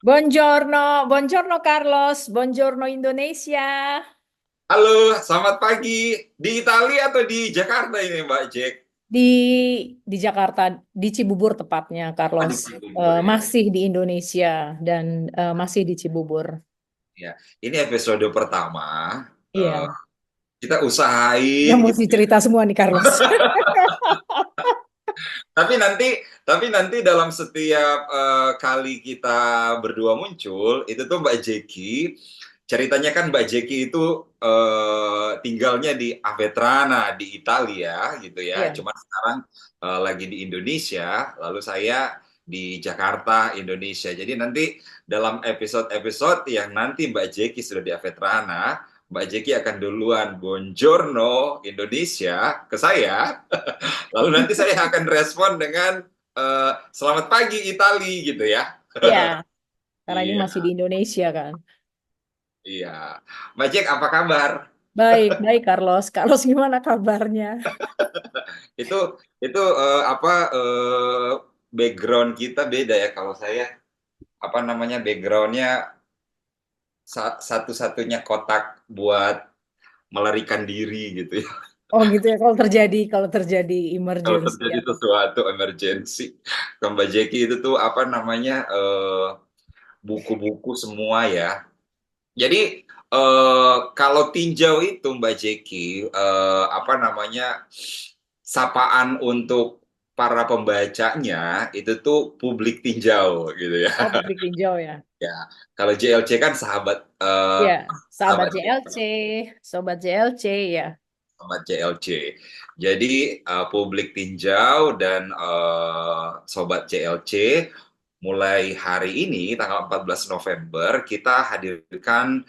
Buongiorno, buongiorno Carlos, buongiorno Indonesia. Halo, selamat pagi. Di Italia atau di Jakarta ini, Mbak Jack? Di di Jakarta, di Cibubur tepatnya, Ah, Carlos. di Cibubur ya. Masih di Indonesia dan masih di Cibubur. Ya, ini episode pertama. Eh, Iya, kita usahain yang gitu mesti ya. cerita semua nih Carlos. Tapi nanti, tapi nanti dalam setiap kali kita berdua muncul, itu tuh Mbak Jeki, ceritanya kan Mbak Jeki itu tinggalnya di Avetrana di Italia gitu ya. Iya. Cuma sekarang lagi di Indonesia, lalu saya di Jakarta, Indonesia. Jadi nanti dalam episode-episode yang nanti Mbak Jeki sudah di Avetrana, Mbak Jeki akan duluan Buongiorno Indonesia ke saya. Lalu nanti saya akan respon dengan selamat pagi Itali gitu ya. Iya, karena ini Iya, masih di Indonesia kan. iya. Mbak Jack, apa kabar? Baik, baik Carlos. Carlos gimana kabarnya? Itu apa background kita beda ya kalau saya apa namanya backgroundnya satu-satunya kotak buat melarikan diri gitu ya. Oh gitu ya, kalau terjadi Kalau emergency terjadi atau sesuatu emergency, ke Mbak Jeki itu tuh apa namanya buku-buku semua ya. Jadi kalau tinjau itu Mbak Jeki, apa namanya sapaan untuk para pembacanya itu tuh publik tinjau gitu ya. oh publik tinjau ya. Ya, kalau JLC kan sahabat Ya, sahabat sahabat JLC, sobat JLC ya. sahabat JLC. Jadi publik tinjau dan sobat JLC mulai hari ini tanggal 14 November kita hadirkan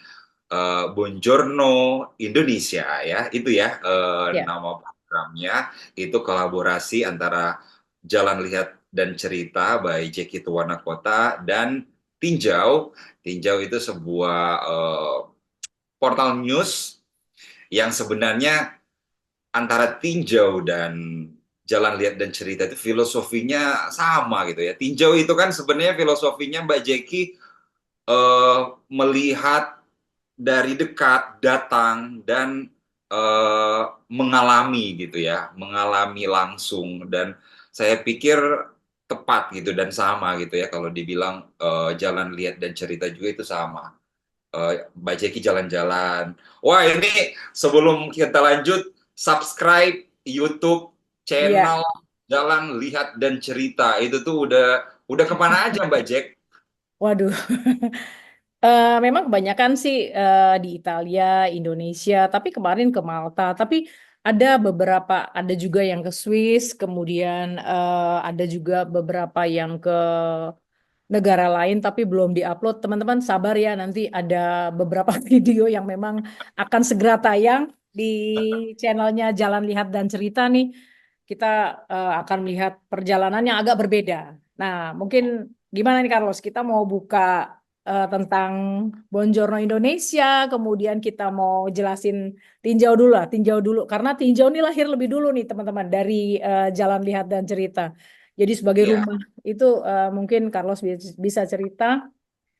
Buongiorno Indonesia ya itu ya Ya. nama programnya itu kolaborasi antara Jalan Lihat dan Cerita by Jeki Tuwana Kota dan Tinjau. Tinjau itu sebuah portal news yang sebenarnya antara Tinjau dan Jalan Lihat dan Cerita itu filosofinya sama gitu ya. Tinjau itu kan sebenarnya filosofinya Mbak Jeki melihat dari dekat, datang dan mengalami gitu ya, mengalami langsung dan saya pikir tepat gitu dan sama gitu ya kalau dibilang jalan lihat dan cerita juga itu sama. Mbak Jeki jalan-jalan. Wah ini sebelum kita lanjut, subscribe YouTube Iya, channel Jalan Lihat dan Cerita itu tuh udah kemana aja Mbak Jack? waduh. Memang kebanyakan sih di Italia, Indonesia, tapi kemarin ke Malta. Tapi ada juga yang ke Swiss, kemudian ada juga beberapa yang ke negara lain, tapi belum diupload. Teman-teman sabar ya, nanti ada beberapa video yang memang akan segera tayang di channelnya Jalan Lihat dan Cerita nih. Kita akan melihat perjalanan yang agak berbeda. Nah, mungkin gimana nih Carlos? Kita mau buka tentang Bonjorno Indonesia, kemudian kita mau jelasin tinjau dulu lah, tinjau dulu. Karena tinjau ini lahir lebih dulu nih teman-teman dari Jalan Lihat dan Cerita. Jadi sebagai Ya, rumah itu mungkin Carlos bisa cerita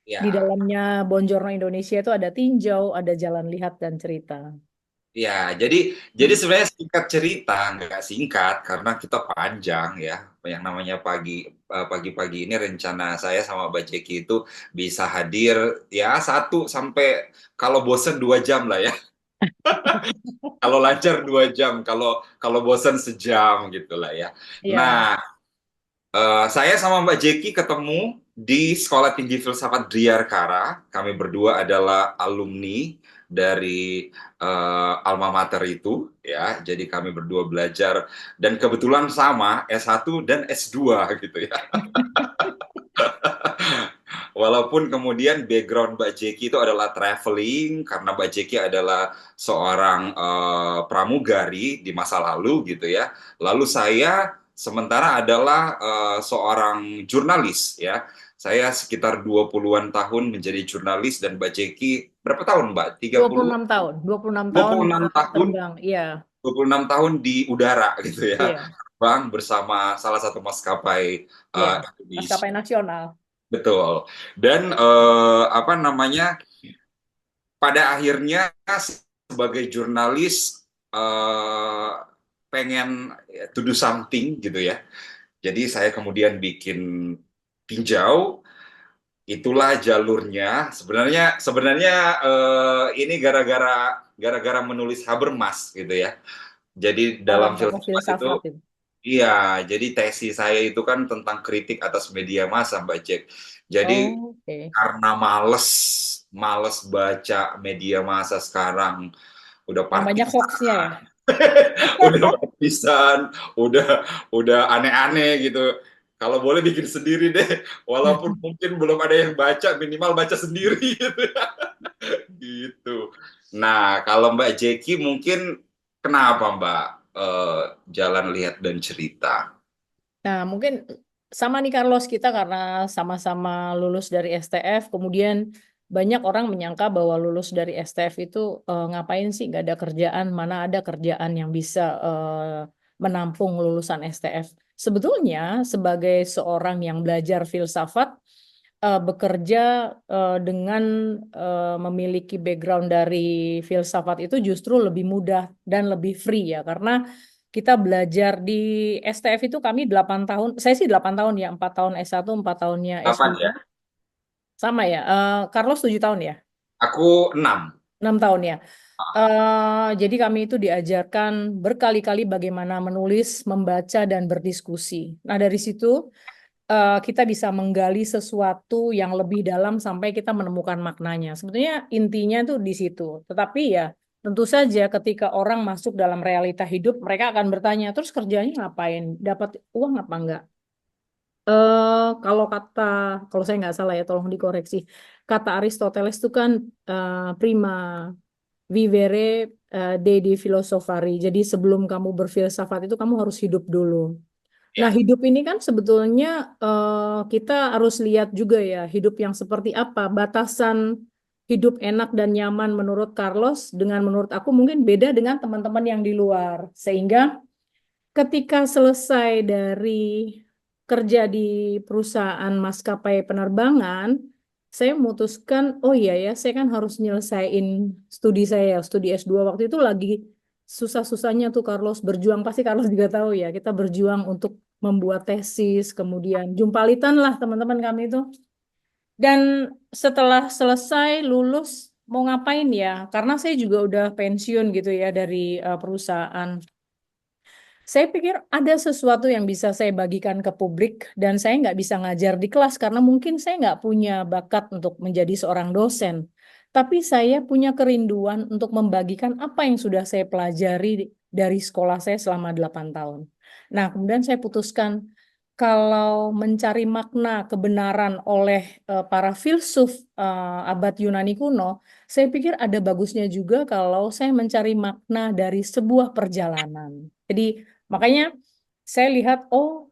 di ya. dalamnya Bonjorno Indonesia itu ada tinjau, ada Jalan Lihat dan Cerita. Ya, jadi sebenarnya singkat cerita nggak singkat karena kita panjang ya. Yang namanya pagi-pagi ini rencana saya sama Mbak Jeki itu bisa hadir ya 1 sampai kalau bosen 2 jam lah ya. Kalau lancar 2 jam, kalau kalau bosen sejam gitu lah ya. Iya. Nah, saya sama Mbak Jeki ketemu di Sekolah Tinggi Filsafat Diyarkara. Kami berdua adalah alumni dari alma mater itu, ya. Jadi kami berdua belajar dan kebetulan sama S1 dan S2 gitu ya. Walaupun kemudian background Mbak Jeki itu adalah traveling karena Mbak Jeki adalah seorang pramugari di masa lalu gitu ya. Lalu saya sementara adalah seorang jurnalis ya. Saya sekitar 20-an tahun menjadi jurnalis dan Mbak Jeki berapa tahun Mbak? dua Tiga puluh puluh, enam tahun, 26 dua tahun puluh enam tahun, terbang. Iya, 26 tahun di udara gitu ya. iya, Bang bersama salah satu maskapai iya. Indonesia. Maskapai nasional. betul. Dan apa namanya? Pada akhirnya sebagai jurnalis pengen to do something gitu ya. Jadi saya kemudian bikin tinjau, itulah jalurnya. Sebenarnya sebenarnya ini gara-gara menulis Habermas gitu ya. Jadi Oh, dalam tokoh filsafat itu, filsafat itu. iya, jadi tesis saya itu kan tentang kritik atas media massa, Mbak Jack. Jadi Oh, oke. karena males baca media massa sekarang, udah Yang banyak partisan, hoax-nya ya. udah partisan, udah aneh-aneh gitu. Kalau boleh bikin sendiri deh, walaupun mungkin belum ada yang baca, minimal baca sendiri gitu. Gitu. Nah, kalau Mbak Jeki mungkin kenapa Mbak jalan lihat dan cerita? Nah, mungkin sama nih Carlos, kita karena sama-sama lulus dari STF, kemudian banyak orang menyangka bahwa lulus dari STF itu ngapain sih, nggak ada kerjaan, mana ada kerjaan yang bisa menampung lulusan STF. Sebetulnya sebagai seorang yang belajar filsafat, bekerja dengan memiliki background dari filsafat itu justru lebih mudah dan lebih free ya, karena kita belajar di STF itu kami 8 tahun, saya sih 8 tahun ya, 4 tahun S1, 4 tahunnya Apa S2. ya? Sama ya, Carlos 7 tahun ya, Aku 6. 6 tahun ya. Jadi kami itu diajarkan berkali-kali bagaimana menulis, membaca, dan berdiskusi. Nah dari situ kita bisa menggali sesuatu yang lebih dalam sampai kita menemukan maknanya. Sebetulnya intinya tuh di situ. Tetapi ya tentu saja ketika orang masuk dalam realita hidup, mereka akan bertanya, terus kerjanya ngapain? Dapat uang apa enggak? Kalau kata, kalau saya nggak salah ya, tolong dikoreksi. Kata Aristoteles itu kan prima vivere de filosofari. Jadi sebelum kamu berfilsafat itu kamu harus hidup dulu. Nah, Ya, hidup ini kan sebetulnya kita harus lihat juga ya, hidup yang seperti apa. Batasan hidup enak dan nyaman menurut Carlos dengan menurut aku mungkin beda dengan teman-teman yang di luar. Sehingga ketika selesai dari kerja di perusahaan maskapai penerbangan, saya memutuskan, oh iya ya, saya kan harus nyelesain studi saya. Studi S2 waktu itu lagi susah-susahnya tuh Carlos berjuang. Pasti Carlos juga tahu ya, kita berjuang untuk membuat tesis, kemudian jumpalitan lah teman-teman kami itu. Dan setelah selesai lulus, mau ngapain ya? Karena saya juga udah pensiun gitu ya dari perusahaan. Saya pikir ada sesuatu yang bisa saya bagikan ke publik dan saya nggak bisa ngajar di kelas karena mungkin saya nggak punya bakat untuk menjadi seorang dosen. Tapi saya punya kerinduan untuk membagikan apa yang sudah saya pelajari dari sekolah saya selama 8 tahun. Nah, kemudian saya putuskan kalau mencari makna kebenaran oleh para filsuf abad Yunani kuno, saya pikir ada bagusnya juga kalau saya mencari makna dari sebuah perjalanan. Jadi makanya saya lihat, oh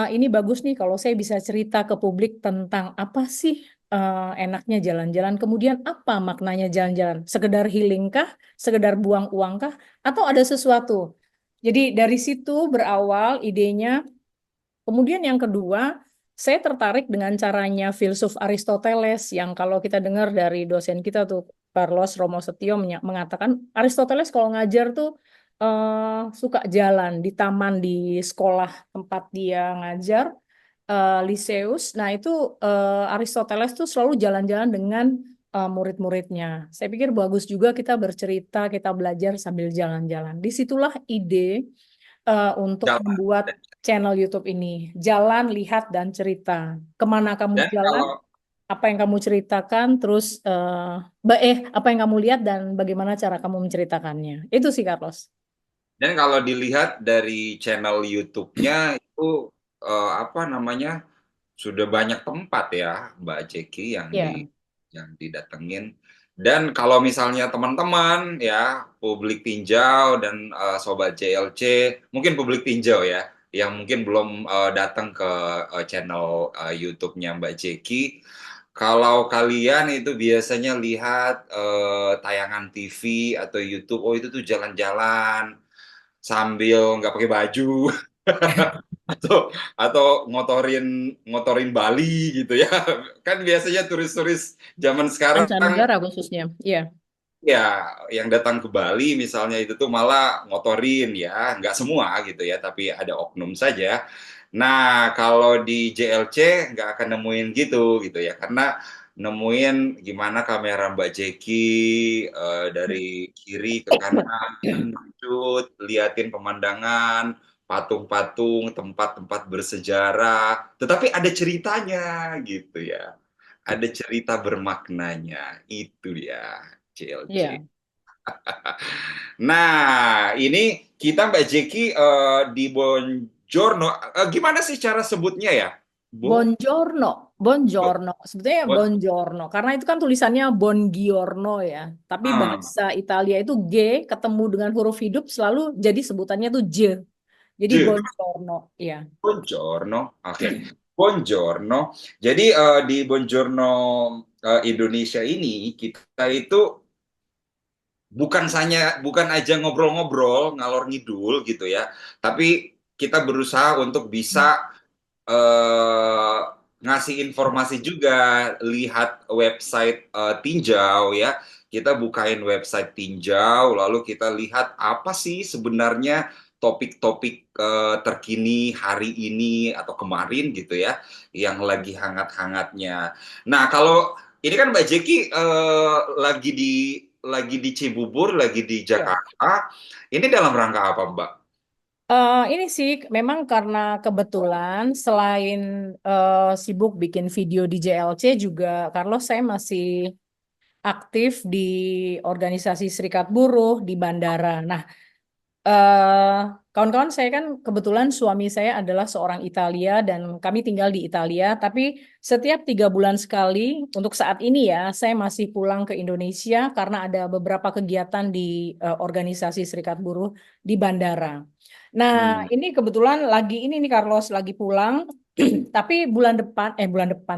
ini bagus nih kalau saya bisa cerita ke publik tentang apa sih enaknya jalan-jalan, kemudian apa maknanya jalan-jalan, sekedar healing kah, sekedar buang uang kah, atau ada sesuatu. Jadi dari situ berawal idenya. Kemudian yang kedua, saya tertarik dengan caranya filsuf Aristoteles yang kalau kita dengar dari dosen kita tuh Carlos Romo Setio mengatakan Aristoteles kalau ngajar tuh suka jalan di taman di sekolah tempat dia ngajar, Lyceus. Nah itu Aristoteles tuh selalu jalan-jalan dengan murid-muridnya. Saya pikir bagus juga kita bercerita, kita belajar sambil jalan-jalan. Disitulah ide untuk jalan. membuat channel YouTube ini. Jalan, lihat, dan cerita. Kemana kamu Dan jalan, kalau apa yang kamu ceritakan, terus apa yang kamu lihat dan bagaimana cara kamu menceritakannya. Itu sih Carlos. dan kalau dilihat dari channel YouTube-nya itu apa namanya, sudah banyak tempat ya Mbak Jeki Ya. yang didatengin. Dan kalau misalnya teman-teman ya publik tinjau dan sobat JLC, mungkin publik tinjau ya yang mungkin belum datang ke channel YouTube-nya Mbak Jeki, kalau kalian itu biasanya lihat tayangan TV atau YouTube, oh itu tuh jalan-jalan sambil nggak pakai baju, atau ngotorin ngotorin Bali gitu ya. Kan biasanya turis-turis zaman sekarang Mancanegara khususnya. Iya. ya yang datang ke Bali misalnya itu tuh malah ngotorin ya, nggak semua gitu ya, tapi ada oknum saja. Nah, kalau di JLC nggak akan nemuin gitu ya, karena nemuin gimana kamera Mbak Jeki dari kiri ke kanan, lanjut, liatin pemandangan, patung-patung, tempat-tempat bersejarah, tetapi ada ceritanya gitu ya. Ada cerita bermaknanya, itu dia CLC. Iya. Nah, ini kita Mbak Jeki di Bonjorno. Gimana sih cara sebutnya ya, Bu? Bongiorno, Bongiorno. Sebetulnya Bon- Bongiorno, karena itu kan tulisannya Bongiorno ya. Tapi ah, bahasa Italia itu G ketemu dengan huruf hidup selalu jadi sebutannya tuh J. Jadi J. Bongiorno, ya. Bongiorno. Oke. Bongiorno. Jadi di Bongiorno Indonesia ini kita itu bukan aja ngobrol-ngobrol ngalor ngidul gitu ya, tapi kita berusaha untuk bisa eh, ngasih informasi juga, lihat website Tinjau ya. Kita bukain website Tinjau, lalu kita lihat apa sih sebenarnya topik-topik terkini hari ini atau kemarin gitu ya, yang lagi hangat-hangatnya. Nah, kalau ini kan Mbak Jeki lagi di Cibubur, lagi di Ya. Jakarta. Ini dalam rangka apa, Mbak? Ini sih memang karena kebetulan selain sibuk bikin video di JLC juga, Carlos saya masih aktif di organisasi Serikat Buruh di bandara. Nah, eh kawan-kawan saya kan kebetulan suami saya adalah seorang Italia dan kami tinggal di Italia. Tapi setiap 3 bulan sekali, untuk saat ini ya, saya masih pulang ke Indonesia karena ada beberapa kegiatan di organisasi Serikat Buruh di bandara. Nah, Hmm. ini kebetulan lagi ini nih Carlos lagi pulang. Tapi bulan depan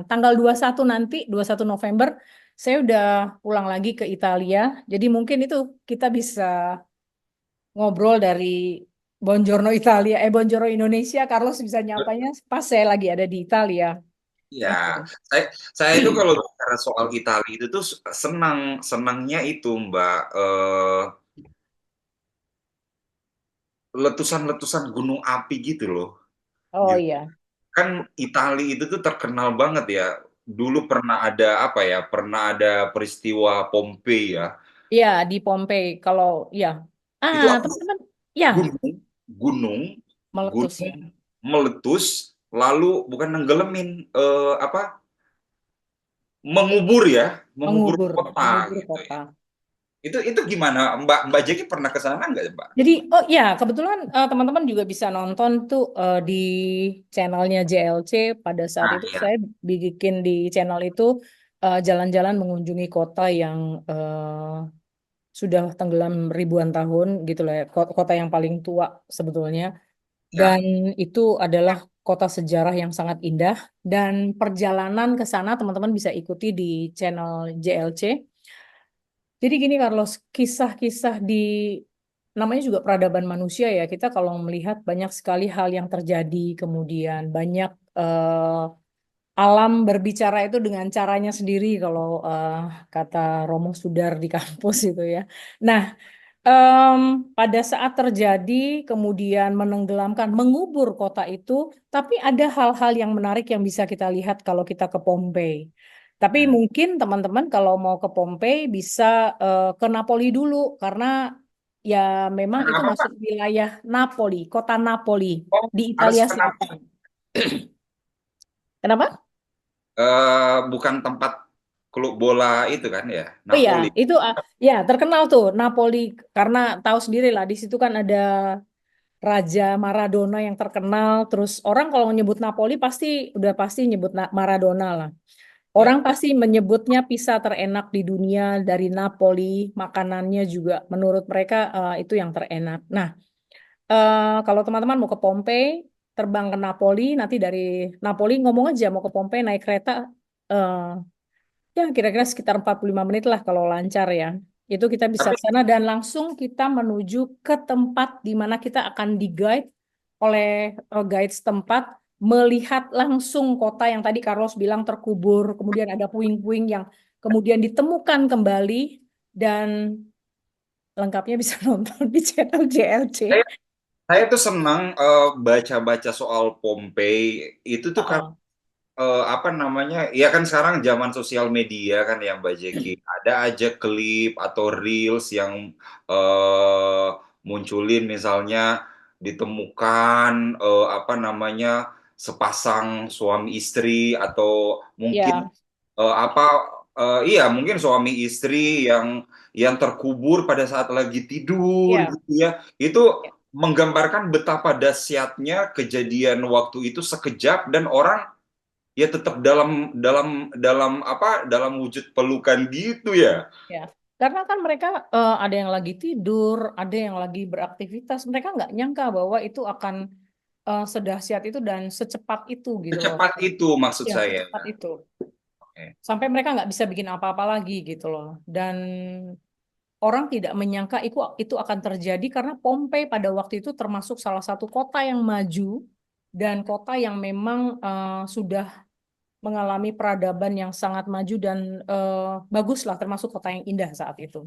tanggal 21 nanti 21 November saya udah pulang lagi ke Italia. Jadi mungkin itu kita bisa ngobrol dari Bongiorno Italia, Bongiorno Indonesia, Carlos bisa nyapanya pas saya lagi ada di Italia. Ya, Gitu. saya, saya itu kalau bicara soal Italia itu tuh senangnya itu Mbak, letusan-letusan gunung api gitu loh. Oh Gitu. iya, Kan Italia itu tuh terkenal banget ya. Dulu pernah ada apa ya? Pernah ada peristiwa Pompei ya. iya di Pompei. Kalau ya, Itu apa sih? teman-teman, ya Gunung, gunung, meletus gunung ya, meletus, lalu bukan nenggelemin, apa? Mengubur ya, mengubur mengubur, kota mengubur gitu kota. ya. Itu gimana? Mbak Mbak Jeki pernah ke sana nggak, Mbak? Jadi, oh ya, kebetulan teman-teman juga bisa nonton tuh di channelnya JLC. Pada saat Nah, itu ya. saya bikin di channel itu jalan-jalan mengunjungi kota yang sudah tenggelam ribuan tahun gitu lah ya. Kota yang paling tua sebetulnya. Dan Ya. itu adalah kota sejarah yang sangat indah. Dan perjalanan ke sana teman-teman bisa ikuti di channel JLC. Jadi gini Carlos, kisah-kisah di namanya juga peradaban manusia ya. Kita kalau melihat banyak sekali hal yang terjadi, kemudian banyak alam berbicara itu dengan caranya sendiri kalau kata Romo Sudar di kampus itu ya. Nah, Em, pada saat terjadi, kemudian menenggelamkan, mengubur kota itu, tapi ada hal-hal yang menarik yang bisa kita lihat kalau kita ke Pompei. Tapi Hmm. mungkin teman-teman kalau mau ke Pompei bisa ke Napoli dulu, karena ya memang Karena itu apa, Pak? masuk wilayah Napoli, kota Napoli Oh, di harus Italia kenapa? Selatan. Kenapa? Bukan tempat klub bola itu kan ya, Oh iya, Napoli. itu ya terkenal tuh Napoli karena tahu sendiri lah di situ kan ada Raja Maradona yang terkenal. Terus orang kalau menyebut Napoli pasti udah pasti nyebut Maradona lah. Orang Ya. pasti menyebutnya pizza terenak di dunia dari Napoli. Makanannya juga menurut mereka itu yang terenak. Nah, kalau teman-teman mau ke Pompei, terbang ke Napoli, nanti dari Napoli ngomong aja mau ke Pompei naik kereta. eh, Ya, kira-kira sekitar 45 menit lah kalau lancar ya. Itu kita bisa Tapi ke sana dan langsung kita menuju ke tempat di mana kita akan di-guide oleh guide setempat melihat langsung kota yang tadi Carlos bilang terkubur, kemudian ada puing-puing yang kemudian ditemukan kembali dan lengkapnya bisa nonton di channel JLC. Saya, saya tuh senang baca-baca soal Pompei itu tuh kan Heeh. apa namanya? Ya kan sekarang zaman sosial media kan yang Mbak Jeki. Ada aja klip atau reels yang eh, munculin misalnya ditemukan apa namanya sepasang suami istri atau mungkin Ya, apa iya mungkin suami istri yang terkubur pada saat lagi tidur ya, gitu ya. Itu ya, menggambarkan betapa dahsyatnya kejadian waktu itu sekejap dan orang ya tetap dalam dalam dalam apa dalam wujud pelukan gitu ya. ya. Karena kan mereka ada yang lagi tidur, ada yang lagi beraktivitas. Mereka nggak nyangka bahwa itu akan sedahsyat itu dan secepat itu gitu loh. Secepat itu maksud Ya, saya. secepat itu. Oke. Sampai mereka nggak bisa bikin apa-apa lagi gitu loh. Dan orang tidak menyangka itu akan terjadi karena Pompei pada waktu itu termasuk salah satu kota yang maju dan kota yang memang sudah mengalami peradaban yang sangat maju dan bagus lah, termasuk kota yang indah saat itu.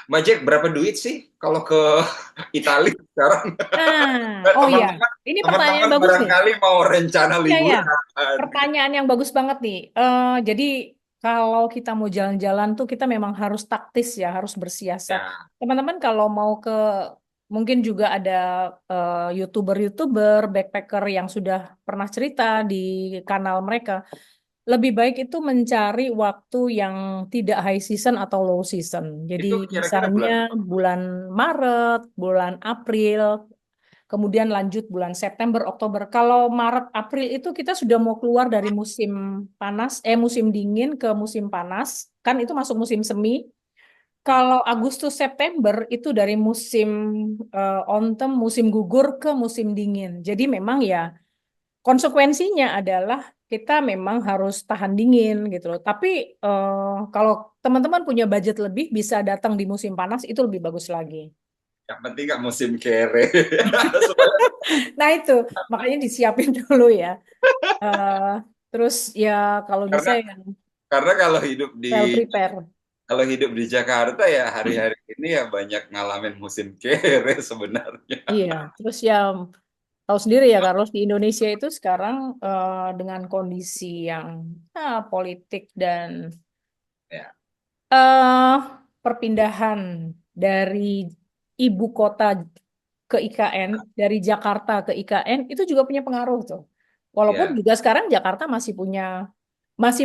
Mbak Jack, berapa duit sih kalau ke Italia sekarang? Nah, oh iya, Teman-teman ini pertanyaan teman-teman bagus nih. barangkali mau rencana Ya, ya, liburan. pertanyaan yang bagus banget nih. Jadi kalau kita mau jalan-jalan tuh kita memang harus taktis ya, harus bersiasat. Ya, Teman-teman kalau mau ke mungkin juga ada YouTuber-YouTuber, backpacker yang sudah pernah cerita di kanal mereka. Lebih baik itu mencari waktu yang tidak high season atau low season. Jadi itu kira-kira misalnya bulan bulan Maret, bulan April, kemudian lanjut bulan September, Oktober. Kalau Maret, April itu kita sudah mau keluar dari musim panas, musim dingin ke musim panas, kan itu masuk musim semi. Kalau Agustus, September itu dari musim autumn, musim gugur ke musim dingin. Jadi memang ya konsekuensinya adalah kita memang harus tahan dingin gitu loh. Tapi kalau teman-teman punya budget lebih, bisa datang di musim panas itu lebih bagus lagi. yang penting nggak musim kere. Supaya- Nah itu makanya disiapin dulu ya. Eh, terus ya kalau bisa karena yang karena well prepare. kalau hidup di Jakarta ya hari-hari ini ya banyak ngalamin musim kere sebenarnya. Iya, terus ya tahu sendiri ya Carlos di Indonesia itu sekarang dengan kondisi yang politik dan Ya, eh perpindahan dari ibu kota ke IKN, dari Jakarta ke IKN itu juga punya pengaruh tuh. Walaupun ya, juga sekarang Jakarta masih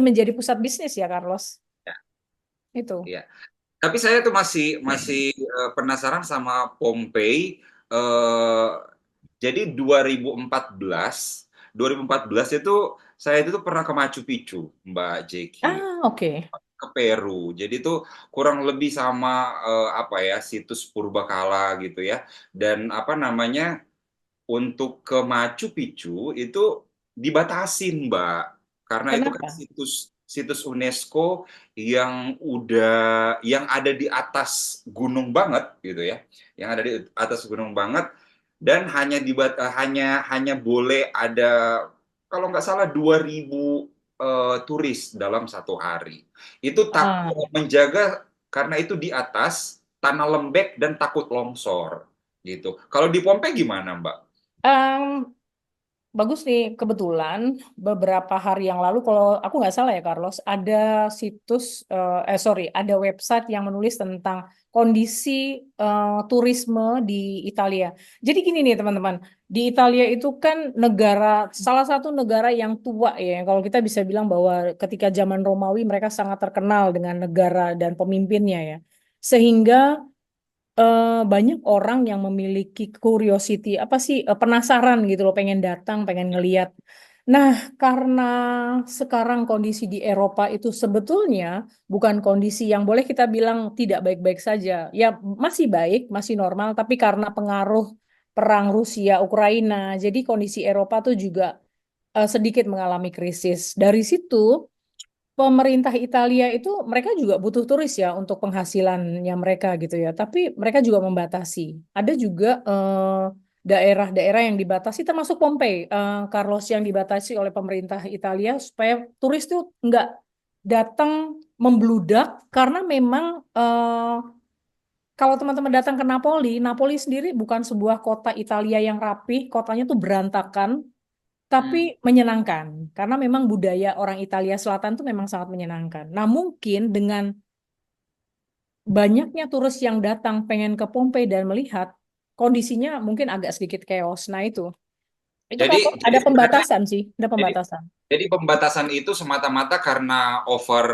menjadi pusat bisnis ya Carlos. ya, Itu. ya. Tapi saya tuh masih masih penasaran sama Pompei. Eh, jadi 2014 itu saya itu tuh pernah ke Machu Picchu, Mbak Jeki, Ah, oke. ke Peru. Jadi tuh kurang lebih sama apa ya situs purbakala gitu ya. Dan apa namanya untuk ke Machu Picchu itu dibatasin, Mbak, karena itu kan Kenapa? situs situs UNESCO yang ada di atas gunung banget gitu ya, yang ada di atas gunung banget dan hanya hanya boleh ada kalau nggak salah 2.000 turis dalam satu hari. Itu Ah, menjaga karena itu di atas tanah lembek dan takut longsor gitu. Kalau di Pompei gimana, Mbak? em, bagus nih, kebetulan beberapa hari yang lalu, kalau aku nggak salah ya Carlos, ada situs, sorry, ada website yang menulis tentang kondisi turisme di Italia. Jadi gini nih teman-teman, di Italia itu kan salah satu negara yang tua ya. Kalau kita bisa bilang bahwa ketika zaman Romawi mereka sangat terkenal dengan negara dan pemimpinnya ya. Sehingga banyak orang yang memiliki curiosity apa sih penasaran gitu loh pengen datang pengen ngeliat. Nah karena sekarang kondisi di Eropa itu sebetulnya bukan kondisi yang boleh kita bilang tidak baik-baik saja ya, masih baik masih normal tapi karena pengaruh perang Rusia Ukraina jadi kondisi Eropa tuh juga sedikit mengalami krisis. Dari situ pemerintah Italia itu mereka juga butuh turis ya untuk penghasilannya mereka gitu ya. Tapi mereka juga membatasi. Ada juga daerah-daerah yang dibatasi termasuk Pompei, Carlos, yang dibatasi oleh pemerintah Italia supaya turis tuh nggak datang membludak karena memang kalau teman-teman datang ke Napoli, Napoli sendiri bukan sebuah kota Italia yang rapi, kotanya tuh berantakan, tapi Hmm. menyenangkan. Karena memang budaya orang Italia Selatan tuh memang sangat menyenangkan. Nah, mungkin dengan banyaknya turis yang datang pengen ke Pompei dan melihat, kondisinya mungkin agak sedikit chaos. Nah, itu Jadi kalau jadi ada sebenarnya pembatasan sih, ada jadi pembatasan. jadi pembatasan itu semata-mata karena over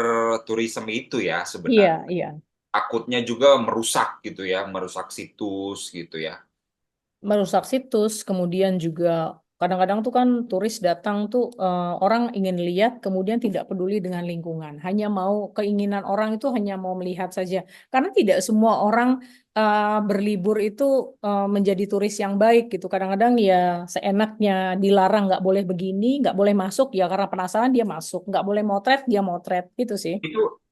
tourism itu ya Iya, sebenarnya. iya. Takutnya juga merusak gitu ya, merusak situs gitu ya. Merusak situs, kemudian juga kadang-kadang tuh kan turis datang tuh orang ingin lihat, kemudian tidak peduli dengan lingkungan, hanya mau keinginan orang itu hanya mau melihat saja, karena tidak semua orang berlibur itu menjadi turis yang baik gitu. Kadang-kadang ya seenaknya, dilarang nggak boleh begini, nggak boleh masuk ya karena penasaran dia masuk, nggak boleh motret dia motret gitu sih.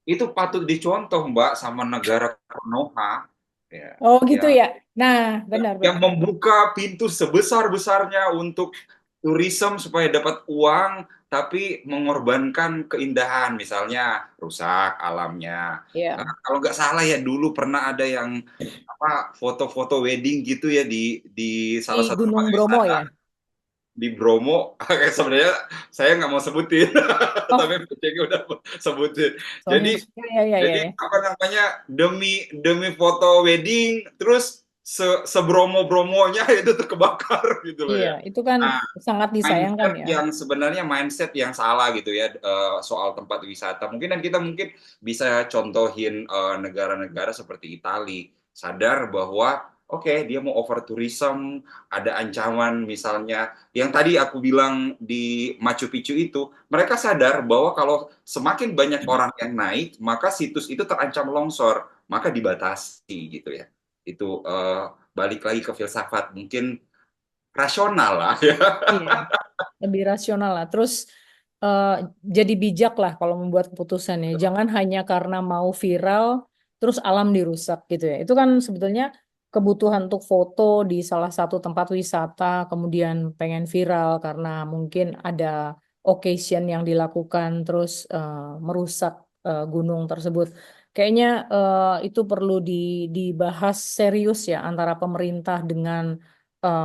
Itu patut dicontoh Mbak sama negara Konoha ya, Oh gitu yang ya. Nah, benar-benar. membuka pintu sebesar-besarnya untuk tourism supaya dapat uang tapi mengorbankan keindahan misalnya rusak alamnya. Ya, Kalau nggak salah ya dulu pernah ada yang apa foto-foto wedding gitu ya di di salah satu tempat Gunung Bromo wisata ya. di Bromo. Sebenarnya saya nggak mau sebutin tapi Oh, Ceki udah sebutin. soalnya Jadi ya ya ya jadi ya. apa namanya demi demi foto wedding terus sebromo-bromonya itu terkebakar gitu loh Iya, ya. itu kan Nah, sangat disayangkan mindset ya. yang sebenarnya mindset yang salah gitu ya soal tempat wisata. Mungkin dan kita mungkin bisa contohin negara-negara seperti Italia sadar bahwa oke dia mau over tourism, ada ancaman misalnya yang tadi aku bilang di Machu Picchu itu, mereka sadar bahwa kalau semakin banyak orang yang naik, maka situs itu terancam longsor, maka dibatasi gitu ya. Itu balik lagi ke filsafat mungkin rasional lah ya. Iya, lebih rasional lah. Terus eh, jadi bijak lah kalau membuat keputusan ya. Jangan hanya karena mau viral, terus alam dirusak gitu ya. Itu kan sebetulnya kebutuhan untuk foto di salah satu tempat wisata, kemudian pengen viral karena mungkin ada occasion yang dilakukan, terus merusak gunung tersebut. Kayaknya itu perlu dibahas serius ya antara pemerintah dengan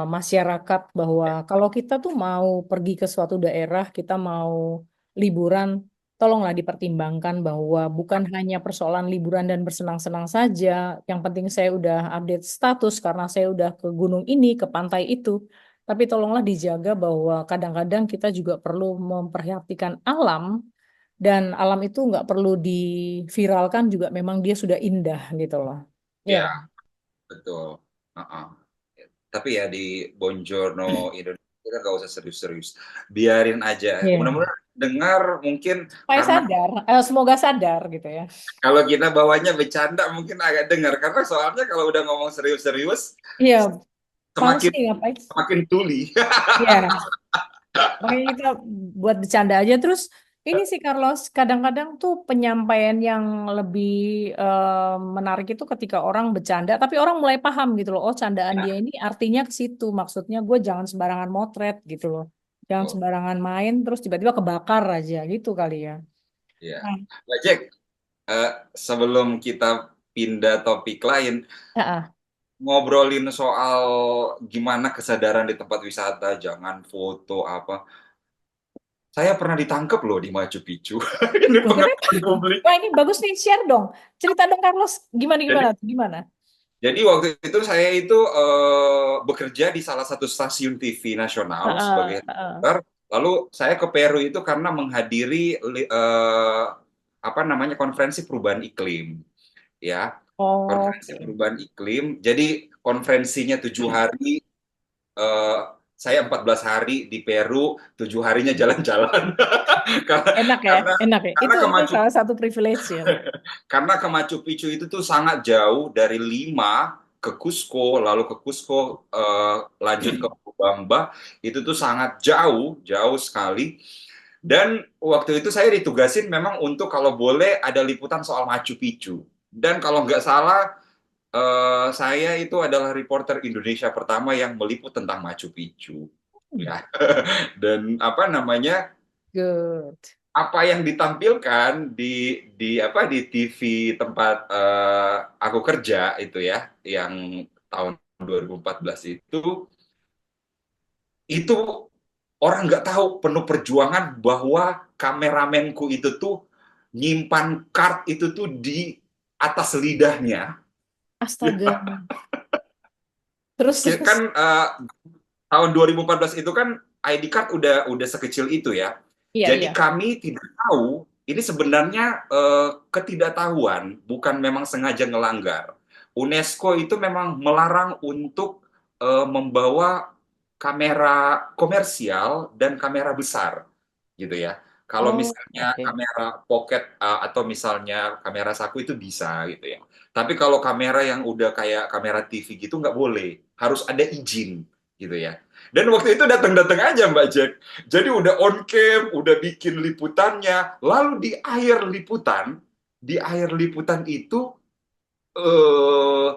masyarakat, bahwa kalau kita tuh mau pergi ke suatu daerah, kita mau liburan, tolonglah dipertimbangkan bahwa bukan hanya persoalan liburan dan bersenang-senang saja. Yang penting saya udah update status karena saya udah ke gunung ini, ke pantai itu. Tapi tolonglah dijaga bahwa kadang-kadang kita juga perlu memperhatikan alam, dan alam itu nggak perlu diviralkan juga, memang dia sudah indah gitu loh. Iya Ya, kan? betul. Uh-uh. Tapi ya di Bonjourno Indonesia kita nggak usah serius-serius, biarin aja. Iya. Mudah-mudahan dengar mungkin Supaya karena sadar, semoga sadar gitu ya. kalau kita bawanya bercanda mungkin agak dengar karena soalnya kalau udah ngomong serius-serius Iya, males semakin nih ngapain? semakin tuli. Iya, makanya kita buat bercanda aja. Terus ini sih Carlos, kadang-kadang tuh penyampaian yang lebih menarik itu ketika orang bercanda, tapi orang mulai paham gitu loh. Oh, candaan dia ini artinya ke situ. Maksudnya gue jangan sembarangan motret gitu loh. Jangan Oh, sembarangan main, terus tiba-tiba kebakar aja gitu kali ya. ya. Nah, Nah, Jack, eh, sebelum kita pindah topik lain, ya, ah. ngobrolin soal gimana kesadaran di tempat wisata, jangan foto apa. Saya pernah ditangkap loh di Machu Picchu. Ini Loh, kenapa? pengalaman publik. Wah, ini bagus nih, share dong. Cerita dong Carlos, gimana Jadi, gimana tuh, gimana? jadi waktu itu saya itu bekerja di salah satu stasiun TV nasional Heeh, sebagai heeh. reporter. Lalu saya ke Peru itu karena menghadiri apa namanya konferensi perubahan iklim, ya konferensi Oke. perubahan iklim. Jadi konferensinya 7 hari, eh, saya 14 hari di Peru, 7 harinya jalan-jalan. karena Enak ya, karena enak ya. karena ke Itu Machu salah satu privilege ya. karena ke Machu Picchu itu tuh sangat jauh dari Lima ke Cusco, lalu ke Cusco lanjut ke Bamba, itu tuh sangat jauh, jauh sekali. Dan waktu itu saya ditugasin memang untuk kalau boleh ada liputan soal Machu Picchu. Dan kalau nggak salah Saya itu adalah reporter Indonesia pertama yang meliput tentang Machu Picchu, Hmm, ya. Dan apa namanya, good. apa yang ditampilkan di TV tempat aku kerja itu ya, yang tahun 2014 itu orang nggak tahu penuh perjuangan bahwa kameramenku itu tuh nyimpan kart itu tuh di atas lidahnya. Astaga. Terus terus. Kan tahun 2014 itu kan ID card udah sekecil itu ya. Iya, Jadi iya. kami tidak tahu ini sebenarnya ketidaktahuan, bukan memang sengaja ngelanggar. UNESCO itu memang melarang untuk membawa kamera komersial dan kamera besar, gitu ya. Kalau Oh, misalnya oke. kamera pocket atau misalnya kamera saku itu bisa gitu ya. Tapi kalau kamera yang udah kayak kamera TV gitu nggak boleh, harus ada izin gitu ya. Dan waktu itu datang-datang aja Mbak Jack. Jadi udah on cam, udah bikin liputannya, lalu di akhir liputan itu eh,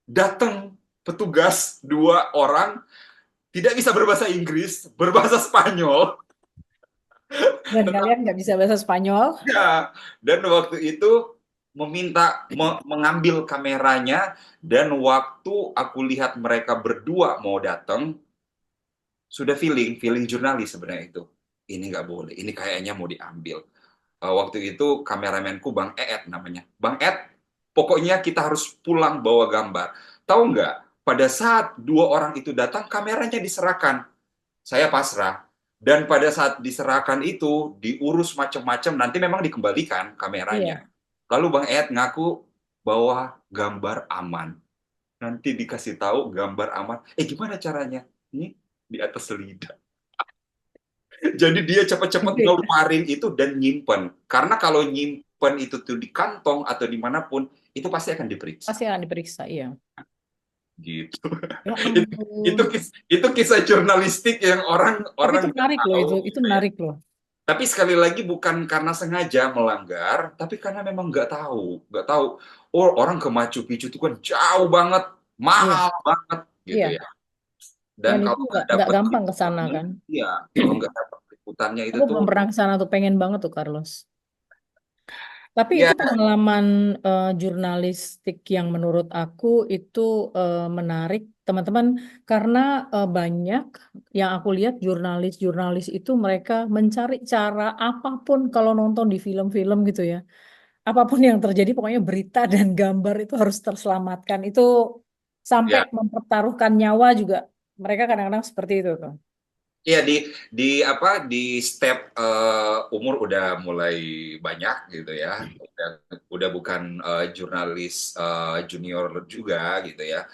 datang petugas 2 orang tidak bisa berbahasa Inggris, berbahasa Spanyol. Dan kalian nggak bisa bahasa Spanyol? Ya, dan waktu itu meminta mengambil kameranya, dan waktu aku lihat mereka berdua mau datang, sudah feeling jurnalis sebenarnya itu. Ini nggak boleh, ini kayaknya mau diambil. Waktu itu kameramenku Bang Eet namanya. Bang Eet, pokoknya kita harus pulang bawa gambar. Tahu nggak, pada saat 2 orang itu datang, kameranya diserahkan. Saya pasrah. Dan pada saat diserahkan itu, diurus macam-macam, nanti memang dikembalikan Iya. kameranya. Lalu Bang Ed ngaku bahwa gambar aman. Nanti dikasih tahu gambar aman. Gimana caranya? Ini di atas lidah. Jadi dia cepat-cepat Oke. ngeluarin itu dan nyimpen. Karena kalau nyimpen itu tuh di kantong atau dimanapun, itu pasti akan diperiksa. Pasti akan diperiksa, iya. Gitu. Ya Itu, ampun. itu kisah jurnalistik yang orang Tapi itu orang nggak menarik loh itu. tahu Itu gitu ya. menarik loh. Tapi sekali lagi bukan karena sengaja melanggar, tapi karena memang nggak tahu. Oh, orang ke Machu Picchu itu kan jauh banget, Iya, mahal banget gitu iya. ya. Dan Dan itu kalau nggak nggak dapet gampang ke sana liputannya, kan. iya, kalau nggak dapet liputannya itu Aku tuh, belum pernah ke sana tuh, pengen banget tuh Carlos. Tapi ya, itu pengalaman jurnalistik yang menurut aku itu menarik, teman-teman, karena banyak yang aku lihat jurnalis-jurnalis itu mereka mencari cara apapun kalau nonton di film-film gitu ya. Apapun yang terjadi, pokoknya berita dan gambar itu harus terselamatkan. Itu sampai ya, mempertaruhkan nyawa juga. Mereka kadang-kadang seperti itu tuh. iya di step umur udah mulai banyak gitu ya. Udah bukan jurnalis junior juga gitu ya.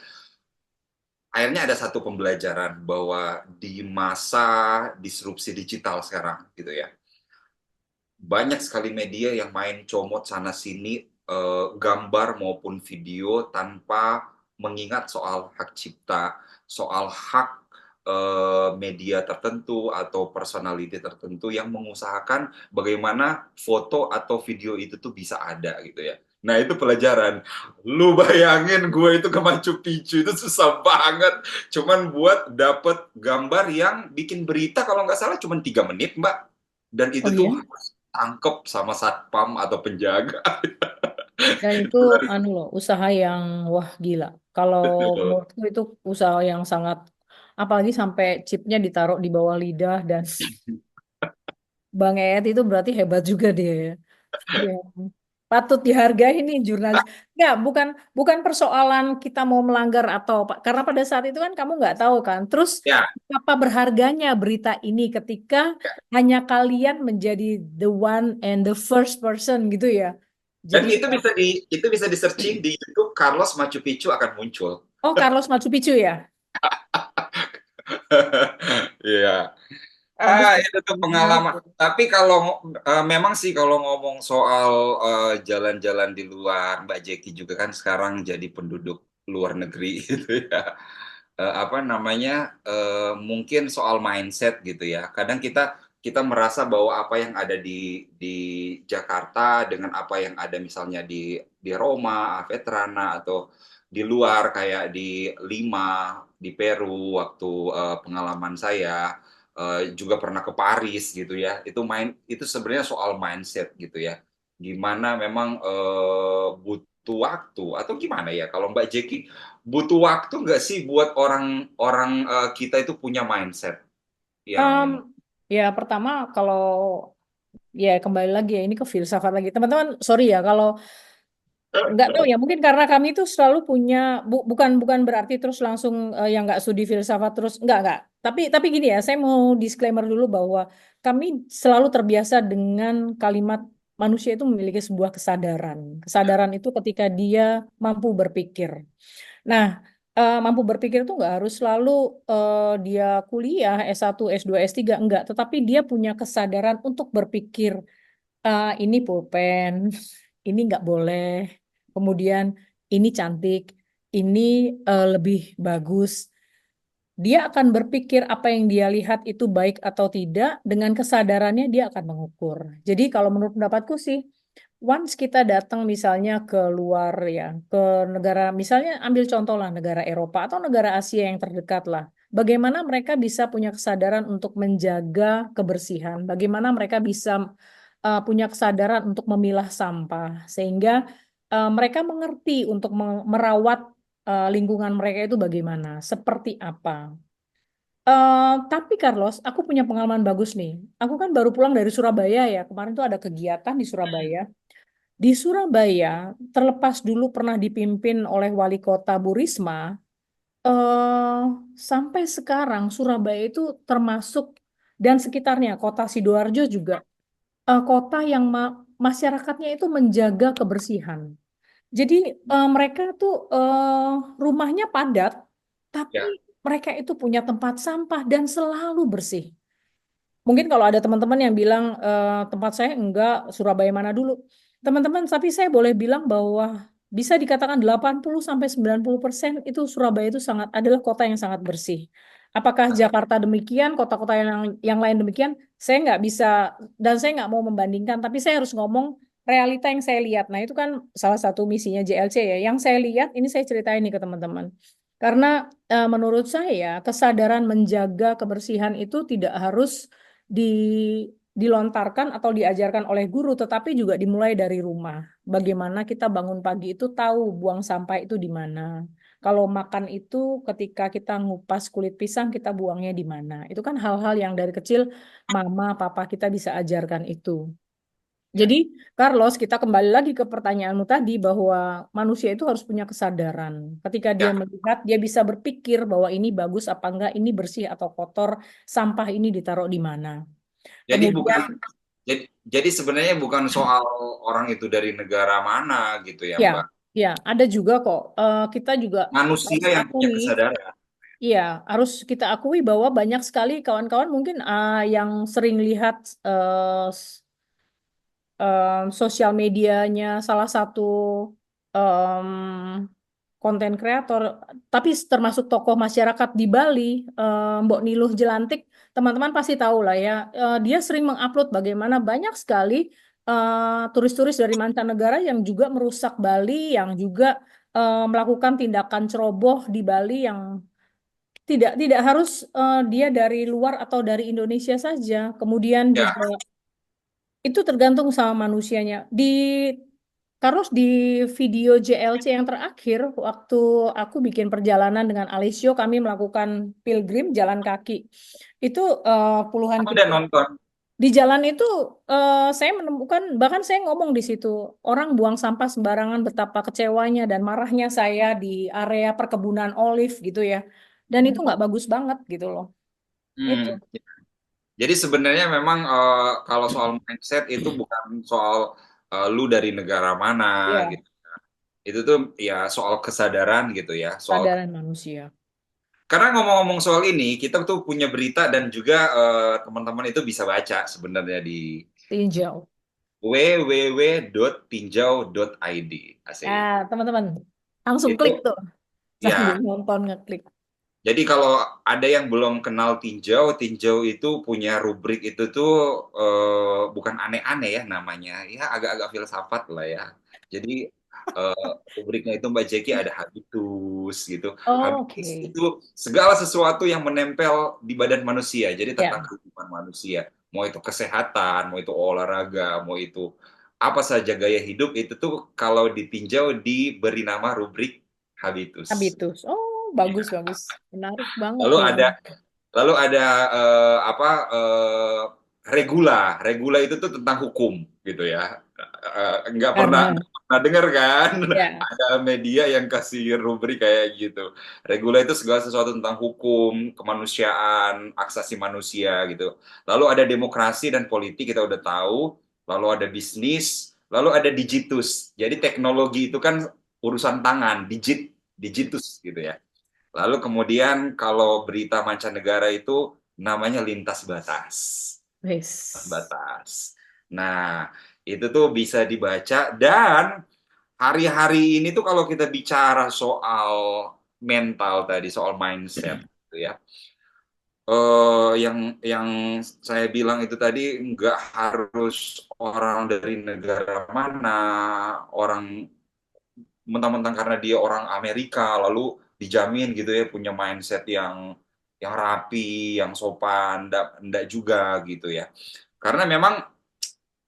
Akhirnya ada satu pembelajaran bahwa di masa disrupsi digital sekarang gitu ya, banyak sekali media yang main comot sana sini, gambar maupun video tanpa mengingat soal hak cipta, soal hak media tertentu atau personality tertentu yang mengusahakan bagaimana foto atau video itu tuh bisa ada gitu ya. Nah itu pelajaran. Lu bayangin gue itu ke Machu Picchu itu susah banget. Cuman buat dapet gambar yang bikin berita kalau nggak salah cuma 3 menit Mbak. Dan itu Oh tuh iya? tangkep sama satpam atau penjaga. Dan itu anu loh, usaha yang wah gila. Kalau Betul. menurutku itu usaha yang sangat, apalagi sampai chipnya ditaruh di bawah lidah dan Bang Ed itu berarti hebat juga dia ya. Dia patut dihargai nih jurnalis. Nggak, bukan bukan persoalan kita mau melanggar atau apa. Karena pada saat itu kan kamu nggak tahu kan. Terus Ya, apa berharganya berita ini ketika hanya kalian menjadi the one and the first person gitu ya. dan Jadi itu bisa di searching di YouTube, Carlos Machu Picchu akan muncul. oh, Carlos Machu Picchu ya. Iya. Bagus tuh. Itu tuh Menarik pengalaman. tuh. Tapi kalau memang sih kalau ngomong soal jalan-jalan di luar, Mbak Jeki juga kan sekarang jadi penduduk luar negeri gitu ya. Apa namanya? Mungkin soal mindset gitu ya. Kadang kita kita merasa bahwa apa yang ada di Jakarta dengan apa yang ada misalnya di Roma, Vetrana atau di luar kayak di Lima, di Peru waktu pengalaman saya juga pernah ke Paris gitu ya. Itu sebenarnya soal mindset gitu ya. Gimana memang butuh waktu atau gimana ya kalau Mbak Jeki butuh waktu nggak sih buat orang-orang kita itu punya mindset Em, yang ya pertama kalau ya kembali lagi ya ini ke filsafat lagi. Teman-teman, sorry ya kalau nggak tahu ya, mungkin karena kami itu selalu punya bukan bukan berarti terus langsung yang nggak studi filsafat terus nggak. Tapi gini ya, saya mau disclaimer dulu bahwa kami selalu terbiasa dengan kalimat manusia itu memiliki sebuah kesadaran. Kesadaran itu ketika dia mampu berpikir. Nah, mampu berpikir itu nggak harus selalu dia kuliah S1, S2, S3 enggak, tetapi dia punya kesadaran untuk berpikir ini pulpen, ini nggak boleh. Kemudian ini cantik, ini lebih bagus. Dia akan berpikir apa yang dia lihat itu baik atau tidak, dengan kesadarannya dia akan mengukur. Jadi kalau menurut pendapatku sih, once kita datang misalnya ke luar ya, ke negara, misalnya ambil contoh lah negara Eropa atau negara Asia yang terdekat lah. Bagaimana mereka bisa punya kesadaran untuk menjaga kebersihan, bagaimana mereka bisa punya kesadaran untuk memilah sampah, sehingga mereka mengerti untuk merawat lingkungan mereka itu bagaimana, seperti apa. Tapi Carlos, aku punya pengalaman bagus nih. Aku kan baru pulang dari Surabaya ya. Kemarin tuh ada kegiatan di Surabaya. Di Surabaya, terlepas dulu pernah dipimpin oleh wali kota Bu Risma, eh, sampai sekarang Surabaya itu termasuk dan sekitarnya, kota Sidoarjo juga, kota yang masyarakatnya itu menjaga kebersihan. Jadi mereka tuh rumahnya padat, tapi ya. mereka itu punya tempat sampah dan selalu bersih. Mungkin kalau ada teman-teman yang bilang tempat saya enggak, Surabaya mana dulu. Teman-teman, tapi saya boleh bilang bahwa bisa dikatakan 80 sampai 90% itu Surabaya itu adalah kota yang sangat bersih. Apakah Jakarta demikian, kota-kota yang lain demikian? Saya nggak bisa dan saya nggak mau membandingkan, tapi saya harus ngomong realita yang saya lihat. Nah, itu kan salah satu misinya JLC ya. Yang saya lihat ini saya ceritain nih ke teman-teman. Karena menurut saya kesadaran menjaga kebersihan itu tidak harus di dilontarkan atau diajarkan oleh guru, tetapi juga dimulai dari rumah. Bagaimana kita bangun pagi itu tahu buang sampah itu di mana. Kalau makan itu ketika kita ngupas kulit pisang kita buangnya di mana. Itu kan hal-hal yang dari kecil mama, papa kita bisa ajarkan itu. Ya. Jadi, Carlos, kita kembali lagi ke pertanyaanmu tadi bahwa manusia itu harus punya kesadaran. Ketika dia Ya, melihat, dia bisa berpikir bahwa ini bagus apa enggak, ini bersih atau kotor, sampah ini ditaruh di mana. jadi Kemudian, bukan jadi sebenarnya bukan soal orang itu dari negara mana gitu ya, ya, Mbak. ya, ada juga kok. Kita juga harus Manusia yang punya akui, kesadaran. iya, harus kita akui bahwa banyak sekali kawan-kawan mungkin yang sering lihat eh, sosial medianya salah satu em, konten kreator, tapi termasuk tokoh masyarakat di Bali, Mbok Niluh Jelantik, teman-teman pasti tahu lah ya, dia sering mengupload bagaimana banyak sekali turis-turis dari mancanegara yang juga merusak Bali, yang juga melakukan tindakan ceroboh di Bali yang tidak harus dia dari luar atau dari Indonesia saja. Kemudian Ya, juga itu tergantung sama manusianya. Terus di video JLC yang terakhir, waktu aku bikin perjalanan dengan Alisio, kami melakukan pilgrim jalan kaki. Itu puluhan aku udah kilo. nonton. Di jalan itu saya menemukan, bahkan saya ngomong di situ, orang buang sampah sembarangan betapa kecewanya dan marahnya saya di area perkebunan olive gitu ya. Dan itu nggak bagus banget gitu loh. Itu. Hmm. Jadi sebenarnya memang kalau soal mindset itu bukan soal lu dari negara mana Ya, gitu. Itu tuh ya soal kesadaran gitu ya. kesadaran manusia. Karena ngomong-ngomong soal ini, kita tuh punya berita dan juga teman-teman itu bisa baca sebenarnya di Tinjau. www.tinjau.id. Asik. Teman-teman, langsung Itu klik tuh ya sambil nonton ngeklik. Jadi kalau ada yang belum kenal tinjau, tinjau itu punya rubrik itu tuh bukan aneh-aneh ya namanya, ya agak-agak filsafat lah ya. Jadi rubriknya itu Mbak Jeki ada habitus gitu. Oh, Habitus oke. itu segala sesuatu yang menempel di badan manusia. Jadi tentang Ya, kehidupan manusia. Mau itu kesehatan, mau itu olahraga, mau itu apa saja gaya hidup itu tuh kalau ditinjau diberi nama rubrik habitus. habitus. Oh, bagus bagus. Menarik banget Lalu nih. ada Lalu ada apa regula. Regula itu tuh tentang hukum gitu ya. Karena Nggak pernah dengar kan? ya, Ada media yang kasih rubrik kayak gitu. Regula itu segala sesuatu tentang hukum, kemanusiaan, hak asasi manusia gitu. Lalu ada demokrasi dan politik kita udah tahu. Lalu ada bisnis. Lalu ada digitus. Jadi teknologi itu kan urusan tangan, digitus gitu ya. Lalu kemudian kalau berita mancanegara itu namanya lintas batas. Lintas wes. batas. Nah, itu tuh bisa dibaca dan hari-hari ini tuh kalau kita bicara soal mental tadi, soal mindset gitu ya. Yang saya bilang itu tadi nggak harus orang dari negara mana, orang mentang-mentang karena dia orang Amerika lalu dijamin gitu ya punya mindset yang rapi, yang sopan, ndak juga gitu ya. Karena memang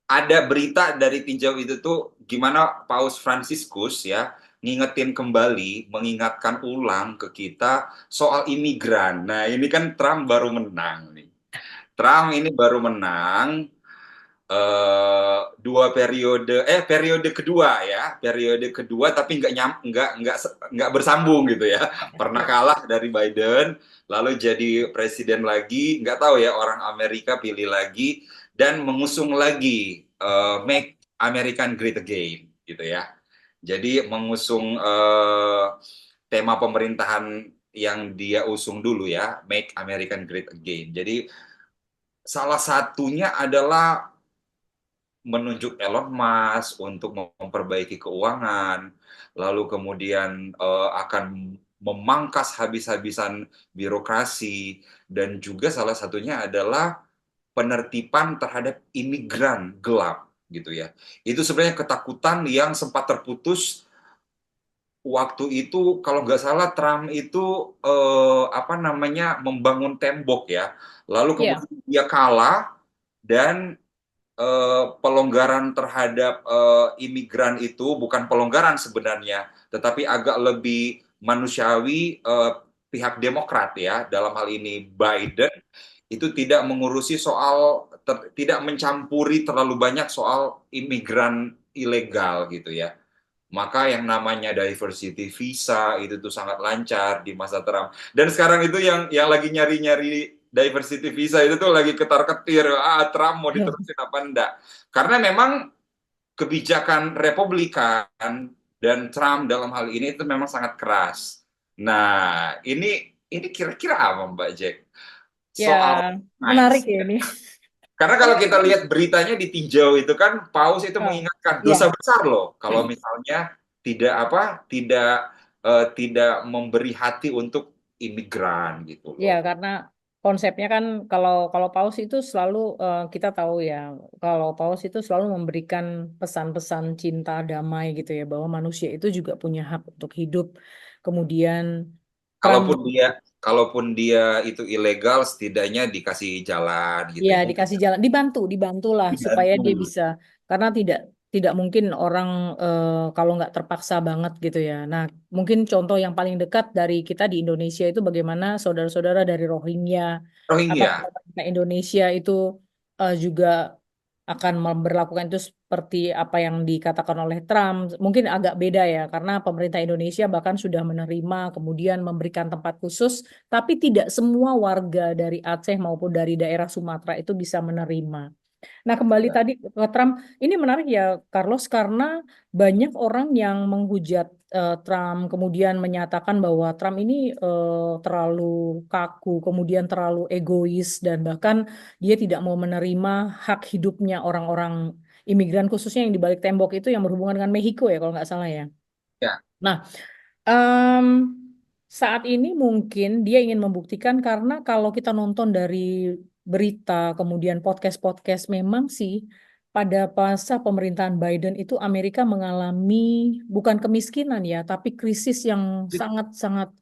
ada berita dari tinjau itu tuh gimana Paus Fransiskus ya ngingetin kembali, mengingatkan ulang ke kita soal imigran. Nah, ini kan Trump baru menang nih. Trump ini baru menang dua periode kedua ya periode kedua tapi nggak bersambung gitu ya pernah kalah dari Biden lalu jadi presiden lagi nggak tahu ya orang Amerika pilih lagi dan mengusung lagi Make American Great Again gitu ya jadi mengusung tema pemerintahan yang dia usung dulu ya Make American Great Again jadi salah satunya adalah menunjuk Elon Musk untuk memperbaiki keuangan, lalu kemudian akan memangkas habis-habisan birokrasi, dan juga salah satunya adalah penertiban terhadap imigran gelap gitu ya. Itu sebenarnya ketakutan yang sempat terputus waktu itu kalau nggak salah Trump itu apa namanya membangun tembok ya, lalu Ya, kemudian dia kalah dan pelonggaran terhadap imigran itu bukan pelonggaran sebenarnya, tetapi agak lebih manusiawi pihak Demokrat ya dalam hal ini Biden itu tidak mengurusi soal tidak mencampuri terlalu banyak soal imigran ilegal gitu ya. Maka yang namanya diversity visa itu tuh sangat lancar di masa Trump. Dan sekarang itu yang lagi nyari-nyari diversity visa itu tuh lagi ketar-ketir, Trump mau diterusin apa enggak. Karena memang kebijakan Republikan dan Trump dalam hal ini itu memang sangat keras. Nah, ini kira-kira apa Mbak Jack? ya, Soal menarik ya mindset. ini. Karena kalau kita lihat beritanya ditinjau itu kan Paus itu Oh, mengingatkan dosa ya. besar loh kalau misalnya tidak apa tidak memberi hati untuk imigran gitu Ya, loh. karena konsepnya kan kalau kalau Paus itu selalu kita tahu ya, kalau Paus itu selalu memberikan pesan-pesan cinta damai gitu ya, bahwa manusia itu juga punya hak untuk hidup. Kemudian Trump Kalaupun dia itu ilegal setidaknya dikasih jalan gitu ya ya. dikasih jalan, dibantulah supaya dia Dibantu. bisa, karena tidak mungkin orang kalau nggak terpaksa banget gitu ya. Nah, mungkin contoh yang paling dekat dari kita di Indonesia itu bagaimana saudara-saudara dari Rohingya, apakah Rohingya. pemerintah Indonesia itu juga akan memberlakukan itu seperti apa yang dikatakan oleh Trump? Mungkin agak beda ya, karena pemerintah Indonesia bahkan sudah menerima, kemudian memberikan tempat khusus, tapi tidak semua warga dari Aceh maupun dari daerah Sumatera itu bisa menerima. Nah, kembali Ya. tadi ke Trump, ini menarik ya, Carlos, karena banyak orang yang menghujat Trump, kemudian menyatakan bahwa Trump ini terlalu kaku, kemudian terlalu egois, dan bahkan dia tidak mau menerima hak hidupnya orang-orang imigran, khususnya yang di balik tembok itu yang berhubungan dengan Meksiko ya, kalau nggak salah ya. Ya. Nah, Em, saat ini mungkin dia ingin membuktikan karena kalau kita nonton dari berita, kemudian podcast-podcast memang sih pada masa pemerintahan Biden itu Amerika mengalami bukan kemiskinan ya, tapi krisis yang sangat-sangat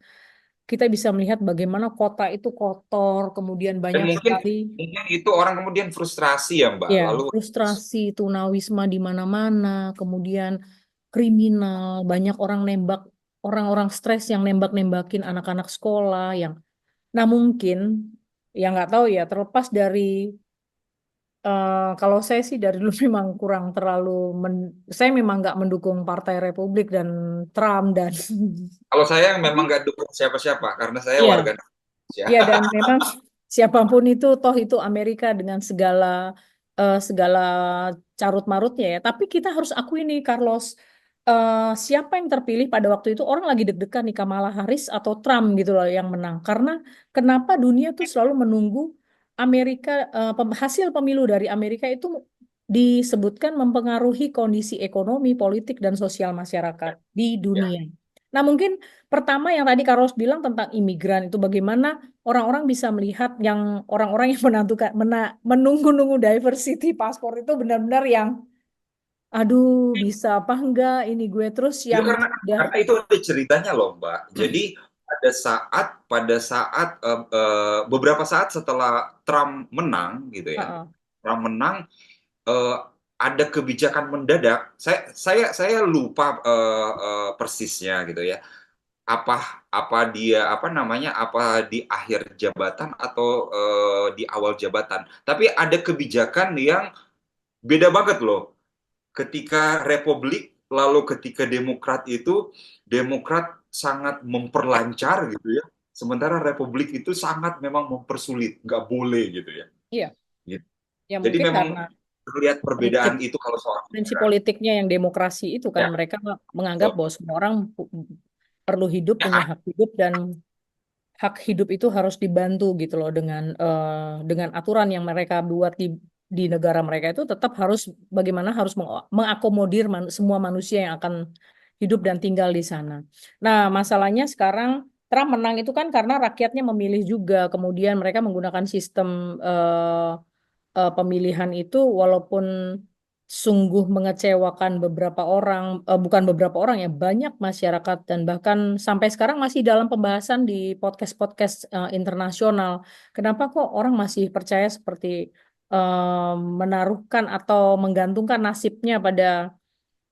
kita bisa melihat bagaimana kota itu kotor, kemudian Dan banyak mungkin sekali mungkin itu orang kemudian frustrasi ya Mbak. ya Lalu frustrasi, tunawisma di mana-mana, kemudian kriminal, banyak orang nembak, orang-orang stres yang nembak-nembakin anak-anak sekolah yang, nah mungkin, ya nggak tahu ya, terlepas dari, kalau saya sih dari dulu memang kurang terlalu, saya memang nggak mendukung Partai Republik dan Trump dan, kalau saya memang tapi nggak dukung siapa-siapa karena saya iya, warga Indonesia. iya dan memang siapapun itu toh itu Amerika dengan segala segala carut marutnya ya. Tapi kita harus akui nih Carlos, siapa yang terpilih pada waktu itu orang lagi deg-degan nih Kamala Harris atau Trump gitu loh yang menang. Karena kenapa dunia tuh selalu menunggu Amerika, hasil pemilu dari Amerika itu disebutkan mempengaruhi kondisi ekonomi, politik dan sosial masyarakat di Ya, dunia. Nah, mungkin pertama yang tadi Carlos bilang tentang imigran itu bagaimana orang-orang bisa melihat yang orang-orang yang menentukan menunggu-nunggu diversity paspor itu benar-benar yang aduh bisa apa enggak ini gue terus itu yang sudah karena itu ada ceritanya loh Mbak. Jadi pada saat beberapa saat setelah Trump menang gitu ya, Heeh. Trump menang, eh, ada kebijakan mendadak. Saya lupa persisnya gitu ya. Apa dia apa namanya? Apa di akhir jabatan atau di awal jabatan? Tapi ada kebijakan yang beda banget loh. Ketika Republik lalu ketika Demokrat itu Demokrat sangat memperlancar gitu ya. Sementara Republik itu sangat memang mempersulit, nggak boleh gitu ya. Iya, Gitu. ya Jadi mungkin memang karena terlihat prinsip perbedaan itu kalau soal prinsip imigran. politiknya yang demokrasi itu kan Ya, mereka menganggap betul. bahwa semua orang perlu hidup, punya Ya, hak hidup dan hak hidup itu harus dibantu gitu loh dengan aturan yang mereka buat di negara mereka itu tetap harus bagaimana harus mengakomodir semua manusia yang akan hidup dan tinggal di sana. Nah, masalahnya sekarang Trump menang itu kan karena rakyatnya memilih juga, kemudian mereka menggunakan sistem pemilihan itu walaupun sungguh mengecewakan beberapa orang, bukan beberapa orang ya, banyak masyarakat dan bahkan sampai sekarang masih dalam pembahasan di podcast-podcast internasional. Kenapa kok orang masih percaya seperti menaruhkan atau menggantungkan nasibnya pada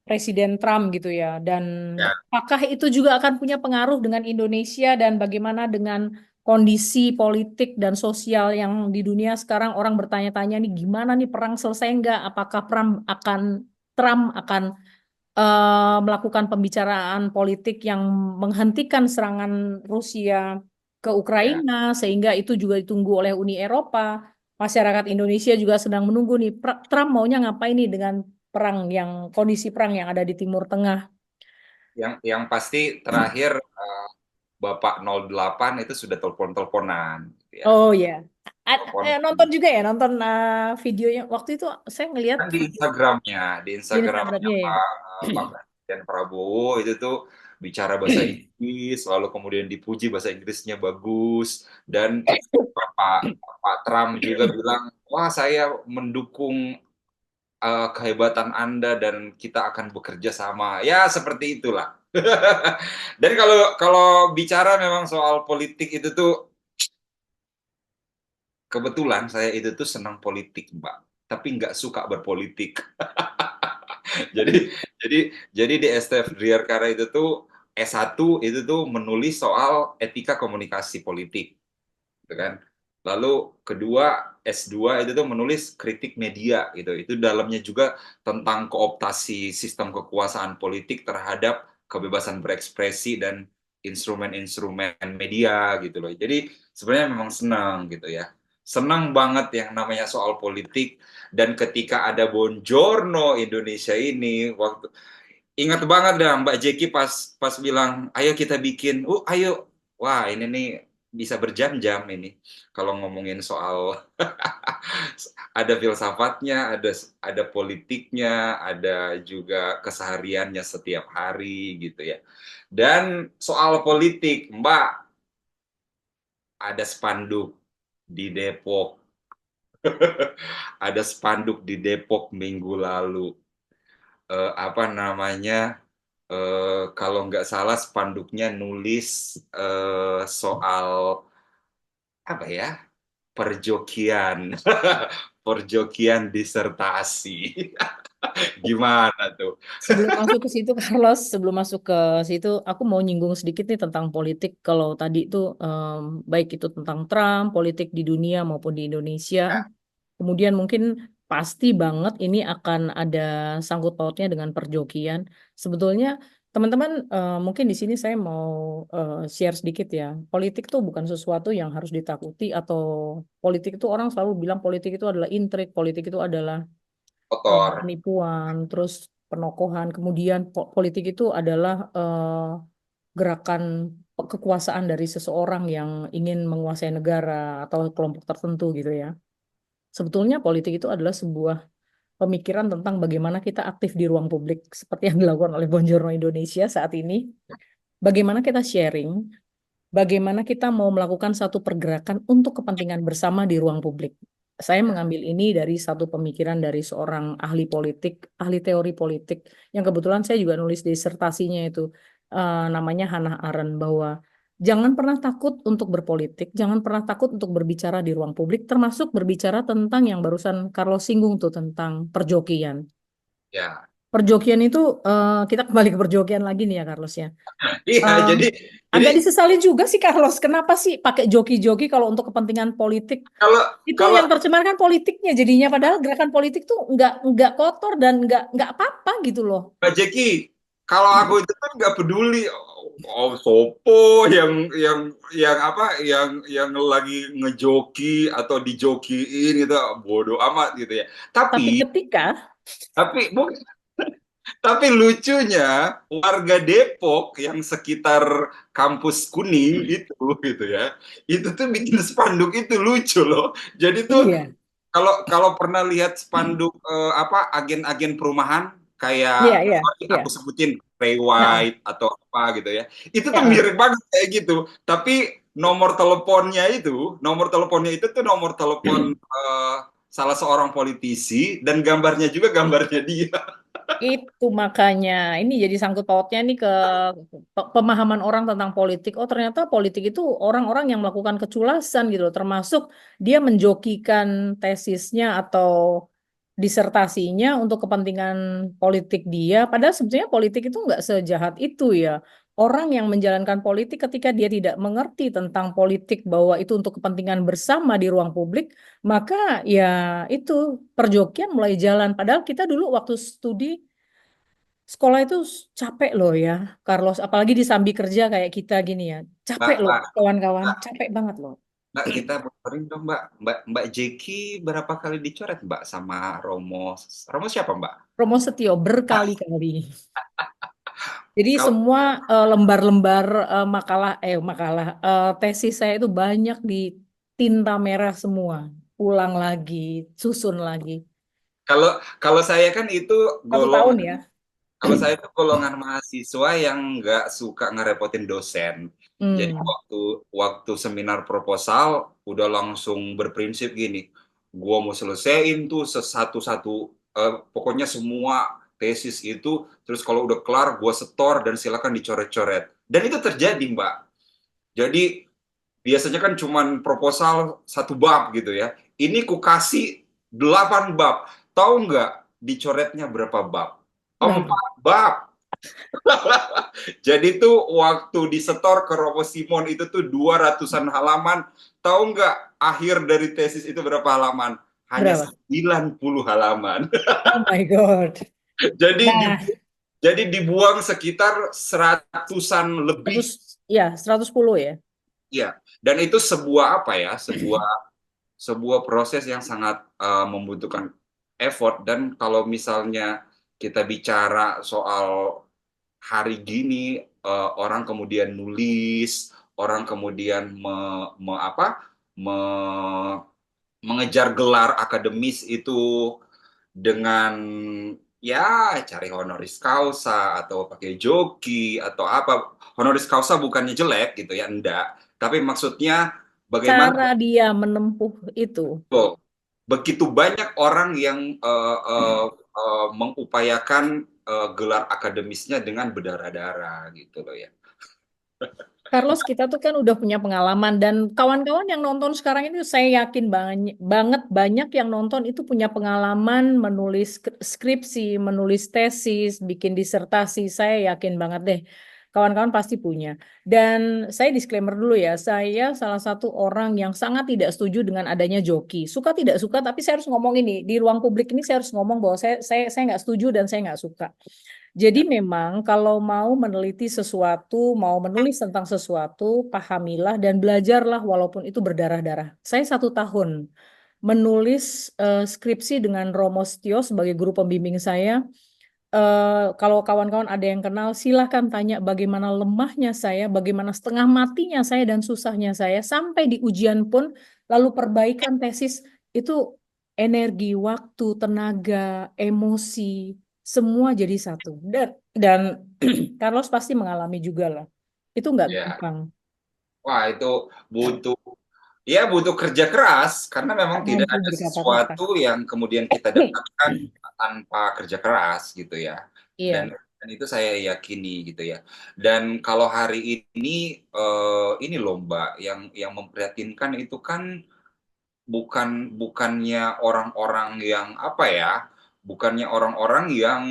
Presiden Trump gitu ya. Dan ya, apakah itu juga akan punya pengaruh dengan Indonesia dan bagaimana dengan kondisi politik dan sosial yang di dunia sekarang orang bertanya-tanya nih gimana nih perang selesai nggak? Apakah Trump akan melakukan pembicaraan politik yang menghentikan serangan Rusia ke ya. Ukraina sehingga itu juga ditunggu oleh Uni Eropa. Masyarakat Indonesia juga sedang menunggu nih Trump maunya ngapain nih dengan kondisi perang yang ada di Timur Tengah. Yang pasti terakhir Bapak 08 itu sudah telepon-teleponan gitu ya. Oh ya, Telepon nonton juga ya nonton videonya waktu itu saya ngelihat kan di video Instagramnya, di di Instagramnya Instagramnya ya. Pak Presiden Prabowo itu tuh bicara bahasa Inggris, lalu kemudian dipuji bahasa Inggrisnya bagus, dan Pak Trump juga bilang, wah saya mendukung kehebatan Anda dan kita akan bekerja sama. Ya seperti itulah. Dan kalau kalau bicara memang soal politik itu tuh kebetulan saya itu tuh senang politik, Mbak, tapi nggak suka berpolitik. Jadi jadi jadi di STF Driarkara itu tuh S1 itu tuh menulis soal etika komunikasi politik, gitu kan. Lalu kedua S2 itu tuh menulis kritik media gitu. Itu dalamnya juga tentang kooptasi sistem kekuasaan politik terhadap kebebasan berekspresi dan instrumen-instrumen media gitu loh. Jadi sebenarnya memang senang gitu ya. Senang banget yang namanya soal politik, dan ketika ada Bonjorno Indonesia ini waktu ingat banget dah Mbak Jeki pas pas bilang ayo kita bikin ayo wah ini nih bisa berjam-jam ini kalau ngomongin soal ada filsafatnya, ada politiknya, ada juga kesehariannya setiap hari gitu ya. Dan soal politik, Mbak, ada spanduk di Depok. Ada spanduk di Depok minggu lalu. Apa namanya? Kalau nggak salah spanduknya nulis soal apa ya? Perjokian, perjokian disertasi. Gimana tuh? Sebelum masuk ke situ, Carlos, sebelum masuk ke situ, aku mau nyinggung sedikit nih tentang politik. Kalau tadi tuh, baik itu tentang Trump, politik di dunia maupun di Indonesia, kemudian mungkin pasti banget ini akan ada sangkut pautnya dengan perjokian. Sebetulnya, teman-teman, mungkin di sini saya mau share sedikit ya. Politik tuh bukan sesuatu yang harus ditakuti atau politik itu orang selalu bilang politik itu adalah intrik, politik itu adalah Kotor. penipuan, terus penokohan. Kemudian politik itu adalah gerakan kekuasaan dari seseorang yang ingin menguasai negara atau kelompok tertentu gitu ya. Sebetulnya politik itu adalah sebuah pemikiran tentang bagaimana kita aktif di ruang publik seperti yang dilakukan oleh Bonjoro Indonesia saat ini. Bagaimana kita sharing, bagaimana kita mau melakukan satu pergerakan untuk kepentingan bersama di ruang publik. Saya mengambil ini dari satu pemikiran dari seorang ahli politik, ahli teori politik, yang kebetulan saya juga nulis disertasinya itu, namanya Hannah Arendt, bahwa jangan pernah takut untuk berpolitik, jangan pernah takut untuk berbicara di ruang publik, termasuk berbicara tentang yang barusan Carlos singgung tuh, tentang perjokian. Ya. Perjokian itu, kita kembali ke perjokian lagi nih ya Carlos ya. Iya, Eh, jadi agak disesali juga sih Carlos, kenapa sih pakai joki-joki kalau untuk kepentingan politik? kalau Itu kalau yang tercemar kan politiknya jadinya, padahal gerakan politik tuh nggak kotor dan nggak apa-apa gitu loh. Mbak Jeki, kalau aku itu kan nggak peduli sopo yang apa yang lagi ngejoki atau dijokiin gitu bodoh amat gitu ya. Tapi Tapi ketika tapi bu- tapi lucunya warga Depok yang sekitar kampus Kuning itu gitu ya, itu tuh bikin spanduk itu lucu loh. Jadi tuh iya, kalau kalau pernah lihat spanduk apa agen-agen perumahan iya, kayak iya, sorry, iya, aku sebutin Ray nah, White atau apa gitu ya. Itu tuh ya. mirip banget kayak gitu. Tapi nomor teleponnya itu tuh nomor telepon salah seorang politisi dan gambarnya juga gambarnya dia. Itu makanya ini jadi sangkut pautnya nih ke pemahaman orang tentang politik. Oh, ternyata politik itu orang-orang yang melakukan keculasan gitu loh. Termasuk dia menjokikan tesisnya atau disertasinya untuk kepentingan politik dia. Padahal sebetulnya politik itu nggak sejahat itu ya. Orang yang menjalankan politik ketika dia tidak mengerti tentang politik bahwa itu untuk kepentingan bersama di ruang publik, maka ya itu perjokian mulai jalan. Padahal kita dulu waktu studi sekolah itu capek loh ya, Carlos. Apalagi disambi kerja kayak kita gini ya. Capek Mbak, loh, Mbak, kawan-kawan. Mbak, Capek banget loh. Mbak, kita bocorin dong Mbak. Mbak Jeki berapa kali dicoret Mbak sama Romo? Romo siapa Mbak? Romo Setio berkali-kali. Jadi Kalau semua lembar-lembar makalah tesis saya itu banyak di tinta merah semua. Ulang lagi, susun lagi. kalau kalau saya kan itu 1 tahun golongan ya. Kalau saya itu golongan mahasiswa yang nggak suka ngerepotin dosen. Jadi Hmm. waktu waktu seminar proposal udah langsung berprinsip gini, gua mau selesaiin tuh satu-satu, pokoknya semua tesis itu, terus kalau udah kelar gua setor dan silakan dicoret-coret. Dan itu terjadi, Mbak. Jadi biasanya kan cuman proposal 1 bab gitu ya. Ini ku kasih 8 bab. Tahu nggak dicoretnya berapa bab? Berapa? 4 bab. Jadi tuh waktu disetor ke Robo Simon itu tuh 200-an halaman. Tahu nggak akhir dari tesis itu berapa halaman? Hanya Berapa? 90 halaman. Oh my God. Jadi Nah, jadi dibuang sekitar seratusan lebih. 100, ya 110 ya. Ya, dan itu sebuah apa ya? Sebuah proses yang sangat membutuhkan effort. Dan kalau misalnya kita bicara soal hari gini orang kemudian nulis, orang kemudian me- mengejar gelar akademis itu dengan ya cari honoris causa atau pakai joki atau apa. Honoris causa bukannya jelek gitu ya, enggak. Tapi maksudnya bagaimana Cara dia menempuh itu. kok begitu banyak orang yang mengupayakan gelar akademisnya dengan berdarah-darah gitu loh ya. Carlos, kita tuh kan udah punya pengalaman dan kawan-kawan yang nonton sekarang ini saya yakin banget banyak yang nonton itu punya pengalaman menulis skripsi, menulis tesis, bikin disertasi. Saya yakin banget deh. Kawan-kawan pasti punya. Dan saya disclaimer dulu ya, saya salah satu orang yang sangat tidak setuju dengan adanya joki. Suka tidak suka, tapi saya harus ngomong ini di ruang publik ini saya harus ngomong bahwa saya nggak setuju dan saya nggak suka. Jadi memang kalau mau meneliti sesuatu, mau menulis tentang sesuatu, pahamilah dan belajarlah walaupun itu berdarah-darah. Saya 1 tahun menulis skripsi dengan Romo Setio sebagai guru pembimbing saya. Kalau kawan-kawan ada yang kenal, silahkan tanya bagaimana lemahnya saya, bagaimana setengah matinya saya dan susahnya saya, sampai di ujian pun, lalu perbaikan tesis, itu energi, waktu, tenaga, emosi, semua jadi satu. Dan Carlos pasti mengalami juga lah. Itu nggak Ya, gampang. wah itu butuh ya butuh kerja keras karena memang Nggak tidak mampu ada berkata-kata. sesuatu yang kemudian kita dapatkan tanpa kerja keras gitu ya. Dan, Iya. dan itu saya yakini gitu ya. Dan kalau hari ini ini lomba yang memprihatinkan itu kan bukannya orang-orang yang apa ya, bukannya orang-orang yang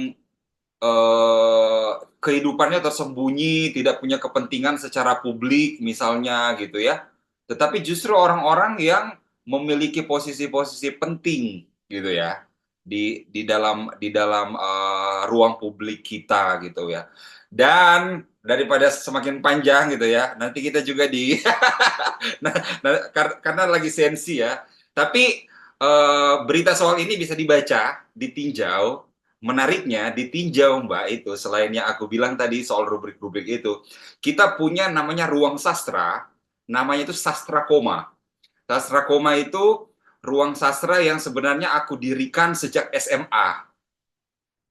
kehidupannya tersembunyi, tidak punya kepentingan secara publik misalnya gitu ya. Tetapi justru orang-orang yang memiliki posisi-posisi penting gitu ya di dalam ruang publik kita gitu ya. Dan daripada semakin panjang gitu ya, nanti kita juga karena lagi sensi ya. Tapi berita soal ini bisa dibaca, ditinjau. Menariknya ditinjau Mbak itu selain yang aku bilang tadi soal rubrik-rubrik itu, kita punya namanya ruang sastra, namanya itu sastra koma. Sastra koma itu ruang sastra yang sebenarnya aku dirikan sejak SMA.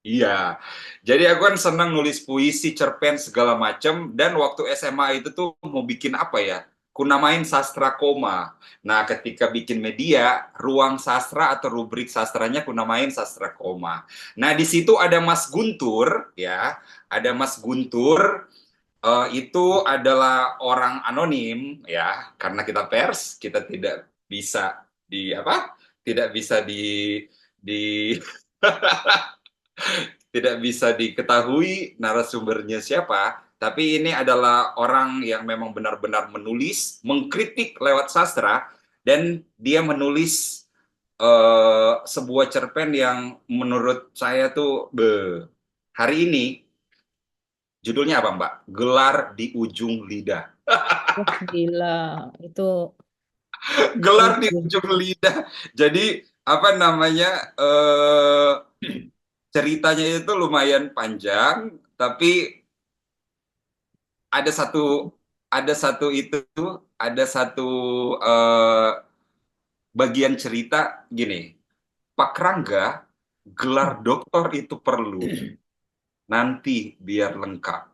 Iya, jadi aku kan senang nulis puisi, cerpen segala macam. Dan waktu SMA itu tuh mau bikin apa ya? Ku namain sastra koma. Nah, ketika bikin media, ruang sastra atau rubrik sastranya ku namain sastra koma. Nah, di situ ada Mas Guntur, ya, ada Mas Guntur. Itu adalah orang anonim, ya, karena kita pers, kita tidak bisa di apa? Tidak bisa di tidak bisa diketahui narasumbernya siapa, tapi ini adalah orang yang memang benar-benar menulis, mengkritik lewat sastra, dan dia menulis sebuah cerpen yang menurut saya tuh hari ini judulnya apa Mbak? Gelar di ujung lidah. Wah, gila. Itu Gelar di itu. ujung lidah. Jadi apa namanya ceritanya itu lumayan panjang, tapi ada satu ada satu itu ada satu eh, bagian cerita gini. Pak Rangga, gelar doktor itu perlu nanti biar lengkap.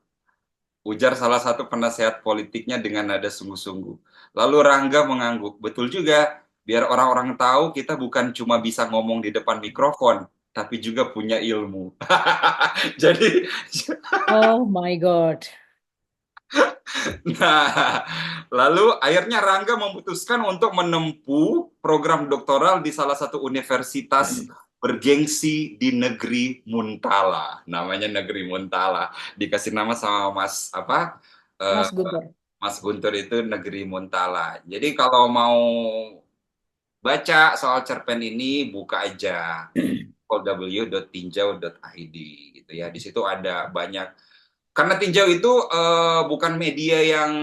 Ujar salah satu penasehat politiknya dengan nada sungguh-sungguh. Lalu Rangga mengangguk, betul juga, biar orang-orang tahu kita bukan cuma bisa ngomong di depan mikrofon, tapi juga punya ilmu. Jadi Oh my God. nah, lalu akhirnya Rangga memutuskan untuk menempuh program doktoral di salah satu universitas bergengsi di negeri Muntala. Namanya negeri Muntala. Dikasih nama sama Mas apa? eh, Mas Guntur. Mas Guntur itu negeri Muntala. Jadi kalau mau baca soal cerpen ini buka aja www.tinjau.id gitu ya. Di situ ada banyak karena Tinjau itu bukan media yang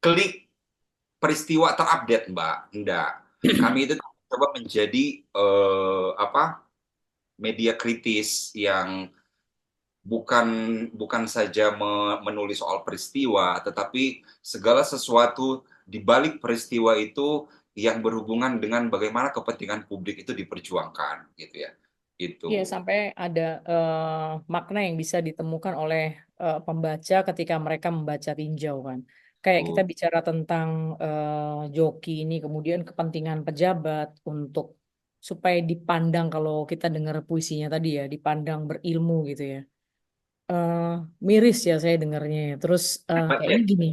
klik peristiwa terupdate, Mbak. Enggak. Kami itu coba menjadi apa? Media kritis yang bukan bukan saja menulis soal peristiwa, tetapi segala sesuatu di balik peristiwa itu yang berhubungan dengan bagaimana kepentingan publik itu diperjuangkan, gitu ya. Iya, Itu. sampai ada makna yang bisa ditemukan oleh pembaca ketika mereka membaca tinjau kan. Kayak kita Tuh. bicara tentang joki ini, kemudian kepentingan pejabat untuk supaya dipandang kalau kita dengar puisinya tadi ya, dipandang berilmu gitu ya. Eh, Miris ya saya dengarnya ya. Terus kayaknya gini,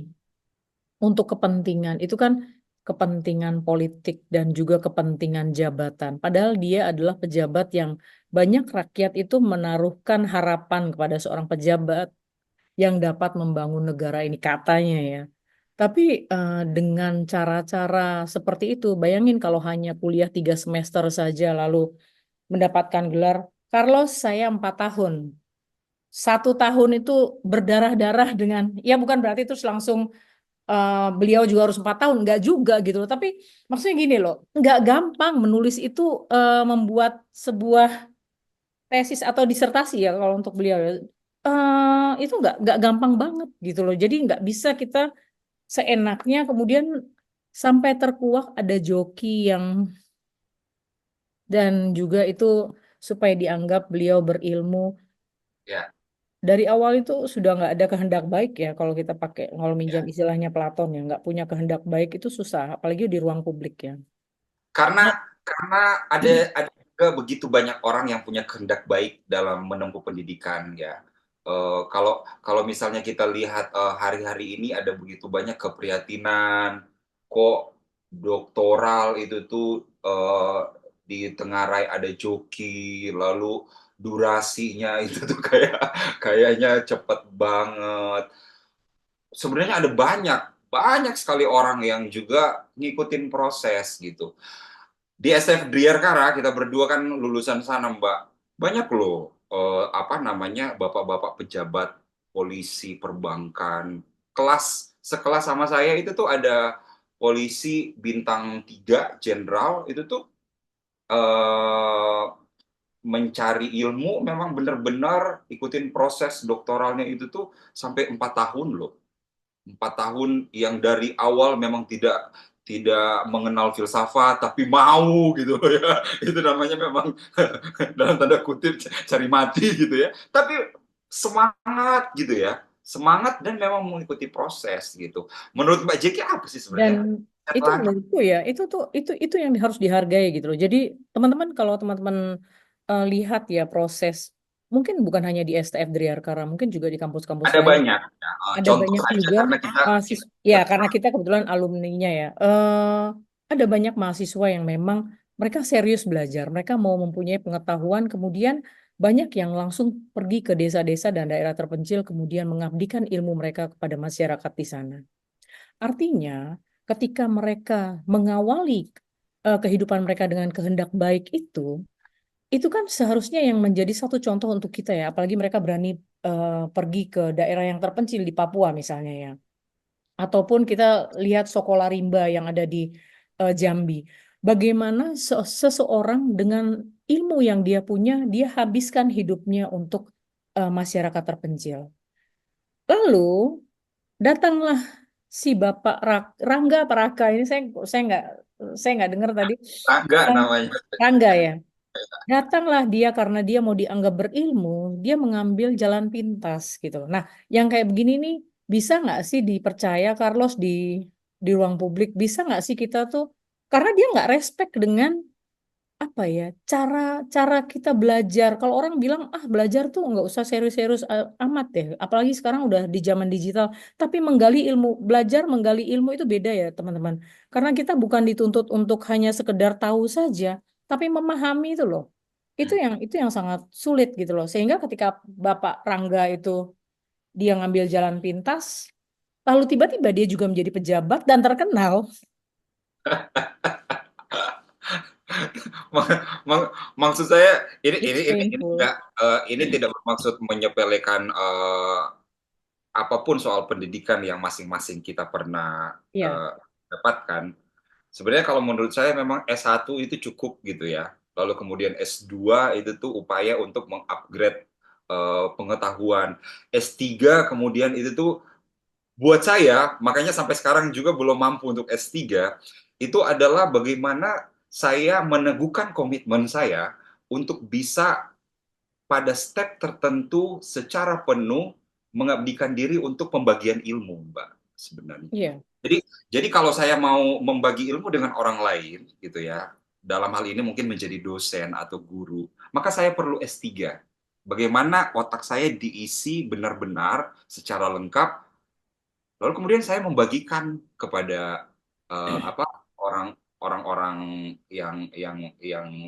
untuk kepentingan itu kan kepentingan politik dan juga kepentingan jabatan. Padahal dia adalah pejabat yang banyak rakyat itu menaruhkan harapan kepada seorang pejabat yang dapat membangun negara ini katanya ya. Tapi dengan cara-cara seperti itu, bayangin kalau hanya kuliah 3 semester saja lalu mendapatkan gelar, Carlos saya 4 tahun. 1 tahun itu berdarah-darah dengan, ya bukan berarti terus langsung beliau juga harus 4 tahun, nggak juga gitu loh. Tapi maksudnya gini loh, nggak gampang menulis itu, membuat sebuah tesis atau disertasi ya kalau untuk beliau ya. Itu nggak gampang banget gitu loh. Jadi nggak bisa kita seenaknya kemudian sampai terkuak ada joki yang dan juga itu supaya dianggap beliau berilmu. Ya, Dari awal itu sudah nggak ada kehendak baik ya kalau kita pakai kalau minjam ya. istilahnya Platon ya nggak punya kehendak baik itu susah apalagi di ruang publik ya. Karena ada juga begitu banyak orang yang punya kehendak baik dalam menempuh pendidikan ya. Kalau kalau misalnya kita lihat hari-hari ini ada begitu banyak keprihatinan, kok doktoral itu tuh ditengarai ada joki, lalu durasinya itu tuh kayaknya cepet banget. Sebenarnya ada banyak banyak sekali orang yang juga ngikutin proses gitu. Di SF Driarkara kita berdua kan lulusan sana Mbak. Banyak loh apa namanya bapak-bapak pejabat polisi perbankan kelas sekelas sama saya itu tuh ada polisi bintang 3 jenderal itu tuh eh, mencari ilmu memang benar-benar ikutin proses doktoralnya itu tuh sampai 4 tahun loh. 4 tahun yang dari awal memang tidak tidak mengenal filsafat tapi mau gitu ya itu namanya memang dalam tanda kutip cari mati gitu ya tapi semangat gitu ya semangat dan memang mengikuti proses gitu menurut Mbak Jeki apa sih Dan sebenarnya itu lagi menurutku ya, itu tuh itu yang harus dihargai gitu loh. Jadi teman-teman kalau teman-teman lihat ya proses, mungkin bukan hanya di STF Driarkara, mungkin juga di kampus-kampus ada lain. banyak ya. Ada Contoh banyak saja juga karena kita mahasiswa, ya karena kita kebetulan alumninya ya. Ada banyak mahasiswa yang memang mereka serius belajar, mereka mau mempunyai pengetahuan, kemudian banyak yang langsung pergi ke desa-desa dan daerah terpencil, kemudian mengabdikan ilmu mereka kepada masyarakat di sana. Artinya, ketika mereka mengawali kehidupan mereka dengan kehendak baik itu kan seharusnya yang menjadi satu contoh untuk kita ya. Apalagi mereka berani pergi ke daerah yang terpencil di Papua misalnya ya. Ataupun kita lihat Sokola Rimba yang ada di Jambi. Bagaimana seseorang dengan ilmu yang dia punya, dia habiskan hidupnya untuk masyarakat terpencil. Lalu datanglah si Bapak Rangga apa Raka ini saya nggak dengar tadi. tangga Eh, namanya Rangga ya. Datanglah dia karena dia mau dianggap berilmu, dia mengambil jalan pintas gitu. Nah, yang kayak begini nih bisa nggak sih dipercaya Carlos di ruang publik? Bisa nggak sih kita tuh karena dia nggak respect dengan apa ya cara cara kita belajar. Kalau orang bilang ah belajar tuh nggak usah serius-serius amat deh. Apalagi sekarang udah di zaman digital. Tapi menggali ilmu, belajar menggali ilmu itu beda ya teman-teman. Karena kita bukan dituntut untuk hanya sekedar tahu saja, tapi memahami itu loh. Itu yang sangat sulit gitu loh. Sehingga ketika Bapak Rangga itu dia ngambil jalan pintas, lalu tiba-tiba dia juga menjadi pejabat dan terkenal. Maksud saya It's ini painful. tidak ini tidak bermaksud menyepelekan apapun soal pendidikan yang masing-masing kita pernah Ya, dapatkan. Sebenarnya kalau menurut saya memang S1 itu cukup gitu ya. Lalu kemudian S2 itu tuh upaya untuk mengupgrade pengetahuan. S3 kemudian itu tuh buat saya, makanya sampai sekarang juga belum mampu untuk S3, itu adalah bagaimana saya meneguhkan komitmen saya untuk bisa pada step tertentu secara penuh mengabdikan diri untuk pembagian ilmu, Mbak, sebenarnya. Iya. Jadi, jadi kalau saya mau membagi ilmu dengan orang lain, gitu ya, dalam hal ini mungkin menjadi dosen atau guru, maka saya perlu S3. Bagaimana otak saya diisi benar-benar secara lengkap. Lalu kemudian saya membagikan kepada apa orang orang-orang yang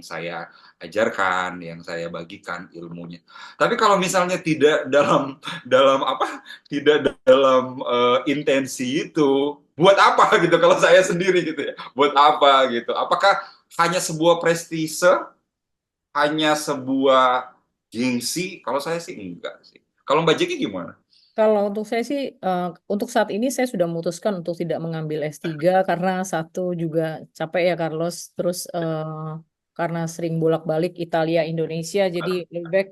saya ajarkan, yang saya bagikan ilmunya. Tapi kalau misalnya tidak dalam dalam apa, tidak dalam intensi itu, buat apa gitu kalau saya sendiri gitu ya. Buat apa gitu? Apakah hanya sebuah prestise, hanya sebuah gengsi? Kalau saya sih enggak sih. Kalau Mbak Jeki gimana? Kalau untuk saya sih, untuk saat ini saya sudah memutuskan untuk tidak mengambil S3 karena satu juga capek ya Carlos, terus karena sering bolak-balik Italia Indonesia, jadi lebih baik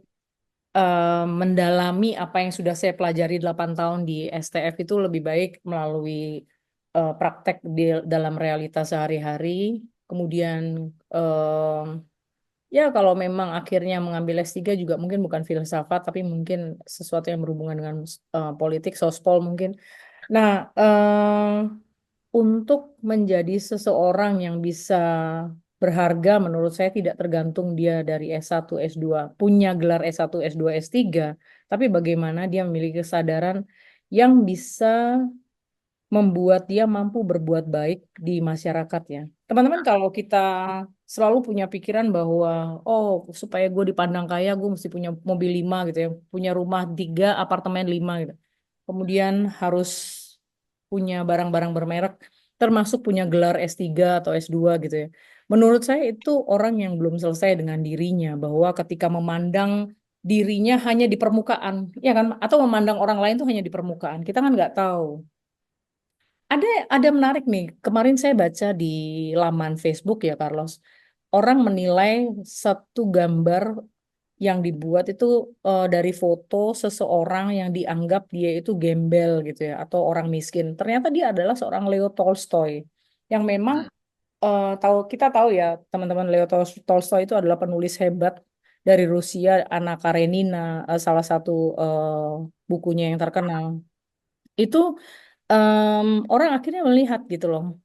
mendalami apa yang sudah saya pelajari 8 tahun di STF itu lebih baik melalui praktek di dalam realitas sehari-hari. Kemudian ya kalau memang akhirnya mengambil S3 juga mungkin bukan filsafat, tapi mungkin sesuatu yang berhubungan dengan politik, sospol mungkin. Nah, untuk menjadi seseorang yang bisa berharga menurut saya tidak tergantung dia dari S1, S2, punya gelar S1, S2, S3, tapi bagaimana dia memiliki kesadaran yang bisa membuat dia mampu berbuat baik di masyarakat ya. Teman-teman, kalau kita selalu punya pikiran bahwa, oh, supaya gue dipandang kaya, gue mesti punya mobil 5 gitu ya, punya rumah 3, apartemen 5 gitu. Kemudian harus punya barang-barang bermerek, termasuk punya gelar S3 atau S2 gitu ya. Menurut saya itu orang yang belum selesai dengan dirinya, bahwa ketika memandang dirinya hanya di permukaan, ya kan? Atau memandang orang lain tuh hanya di permukaan. Kita kan nggak tahu. Ada ada menarik nih. Kemarin saya baca di laman Facebook ya, Carlos. Orang menilai satu gambar yang dibuat itu dari foto seseorang yang dianggap dia itu gembel gitu ya, atau orang miskin. Ternyata dia adalah seorang Leo Tolstoy yang memang kita tahu ya teman-teman, Leo Tolstoy itu adalah penulis hebat dari Rusia, Anna Karenina, salah satu bukunya yang terkenal. Itu orang akhirnya melihat gitu loh.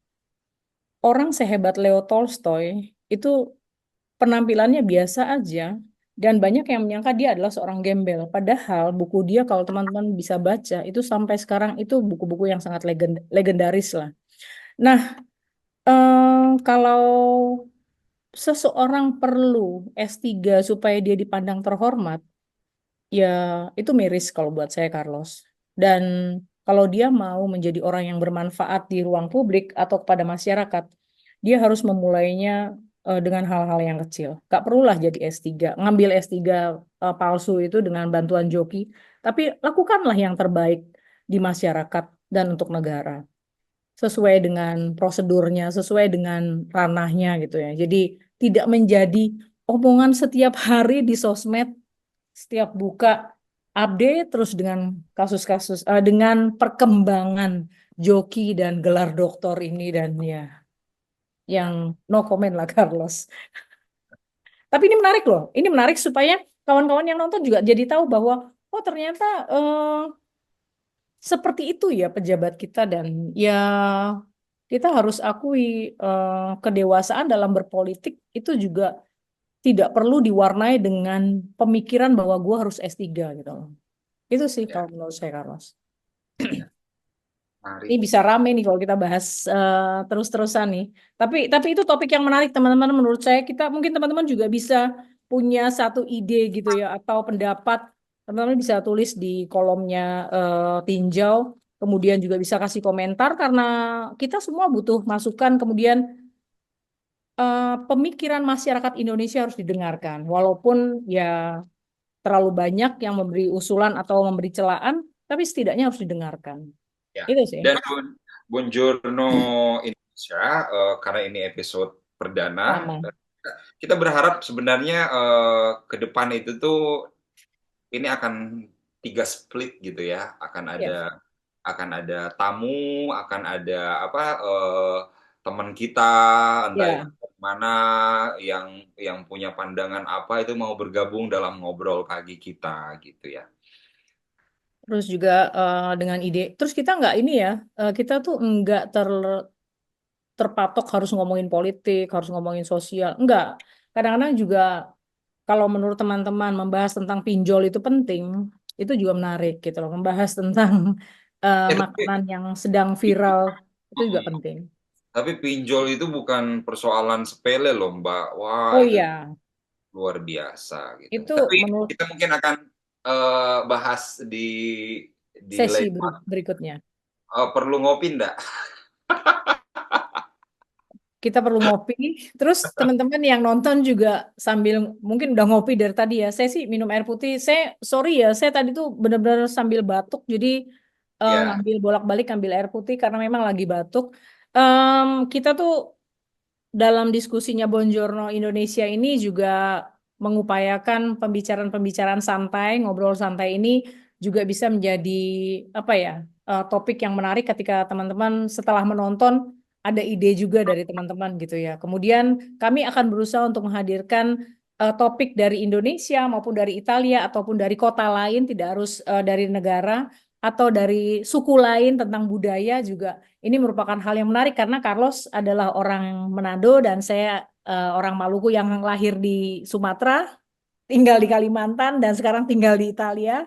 Orang sehebat Leo Tolstoy itu penampilannya biasa aja dan banyak yang menyangka dia adalah seorang gembel. Padahal buku dia kalau teman-teman bisa baca itu sampai sekarang itu buku-buku yang sangat legendaris lah. Nah, kalau seseorang perlu S3 supaya dia dipandang terhormat, ya itu miris kalau buat saya, Carlos. Dan kalau dia mau menjadi orang yang bermanfaat di ruang publik atau kepada masyarakat, dia harus memulainya dengan hal-hal yang kecil. Gak perlulah jadi S3, ngambil S3 palsu itu dengan bantuan joki, tapi lakukanlah yang terbaik di masyarakat dan untuk negara. Sesuai dengan prosedurnya, sesuai dengan ranahnya gitu ya. Jadi tidak menjadi omongan setiap hari di sosmed, setiap buka update terus dengan kasus-kasus, dengan perkembangan joki dan gelar doktor ini dan ya yang no comment lah Carlos. Tapi ini menarik loh, ini menarik supaya kawan-kawan yang nonton juga jadi tahu bahwa oh ternyata seperti itu ya pejabat kita dan ya kita harus akui kedewasaan dalam berpolitik itu juga tidak perlu diwarnai dengan pemikiran bahwa gue harus S3 gitu loh. Itu sih Ya, kalau menurut saya, Carlos. ya, Ini menarik. bisa rame nih kalau kita bahas terus-terusan nih. Tapi itu topik yang menarik teman-teman. Menurut saya kita mungkin teman-teman juga bisa punya satu ide gitu ya atau pendapat. Teman-teman bisa tulis di kolomnya tinjau. Kemudian juga bisa kasih komentar karena kita semua butuh masukan. Kemudian pemikiran masyarakat Indonesia harus didengarkan. Walaupun ya terlalu banyak yang memberi usulan atau memberi celaan, tapi setidaknya harus didengarkan. Ya. Itu sih. Dan Buongiorno Indonesia, karena ini episode perdana, Sama. kita berharap sebenarnya ke depan itu tuh ini akan tiga split gitu ya. Ya, Akan ada tamu, akan ada apa teman kita, entah itu ya. dari mana yang punya pandangan apa itu mau bergabung dalam ngobrol pagi kita gitu ya. Terus juga dengan ide. Terus kita nggak ini ya, kita tuh nggak terpatok harus ngomongin politik, harus ngomongin sosial. Enggak. Kadang-kadang juga kalau menurut teman-teman membahas tentang pinjol itu penting, itu juga menarik gitu loh. Membahas tentang Tapi, makanan yang sedang viral itu juga mm, penting. tapi pinjol itu bukan persoalan sepele loh Mbak. Wah Oh itu iya, luar biasa gitu. itu Tapi menurut kita mungkin akan bahas di sesi lain berikutnya. perlu ngopi enggak? Kita perlu ngopi. Terus teman-teman yang nonton juga sambil mungkin udah ngopi dari tadi ya. Saya sih minum air putih. Saya sorry ya, saya tadi tuh benar-benar sambil batuk. Jadi Ya, ngambil bolak-balik ngambil air putih karena memang lagi batuk. Em, kita tuh dalam diskusinya Bonjorno Indonesia ini juga mengupayakan pembicaraan-pembicaraan santai, ngobrol santai ini juga bisa menjadi apa ya, topik yang menarik ketika teman-teman setelah menonton ada ide juga dari teman-teman gitu ya. Kemudian kami akan berusaha untuk menghadirkan topik dari Indonesia maupun dari Italia ataupun dari kota lain, tidak harus dari negara atau dari suku lain tentang budaya juga ini merupakan hal yang menarik karena Carlos adalah orang Manado dan saya orang Maluku yang lahir di Sumatera, tinggal di Kalimantan dan sekarang tinggal di Italia.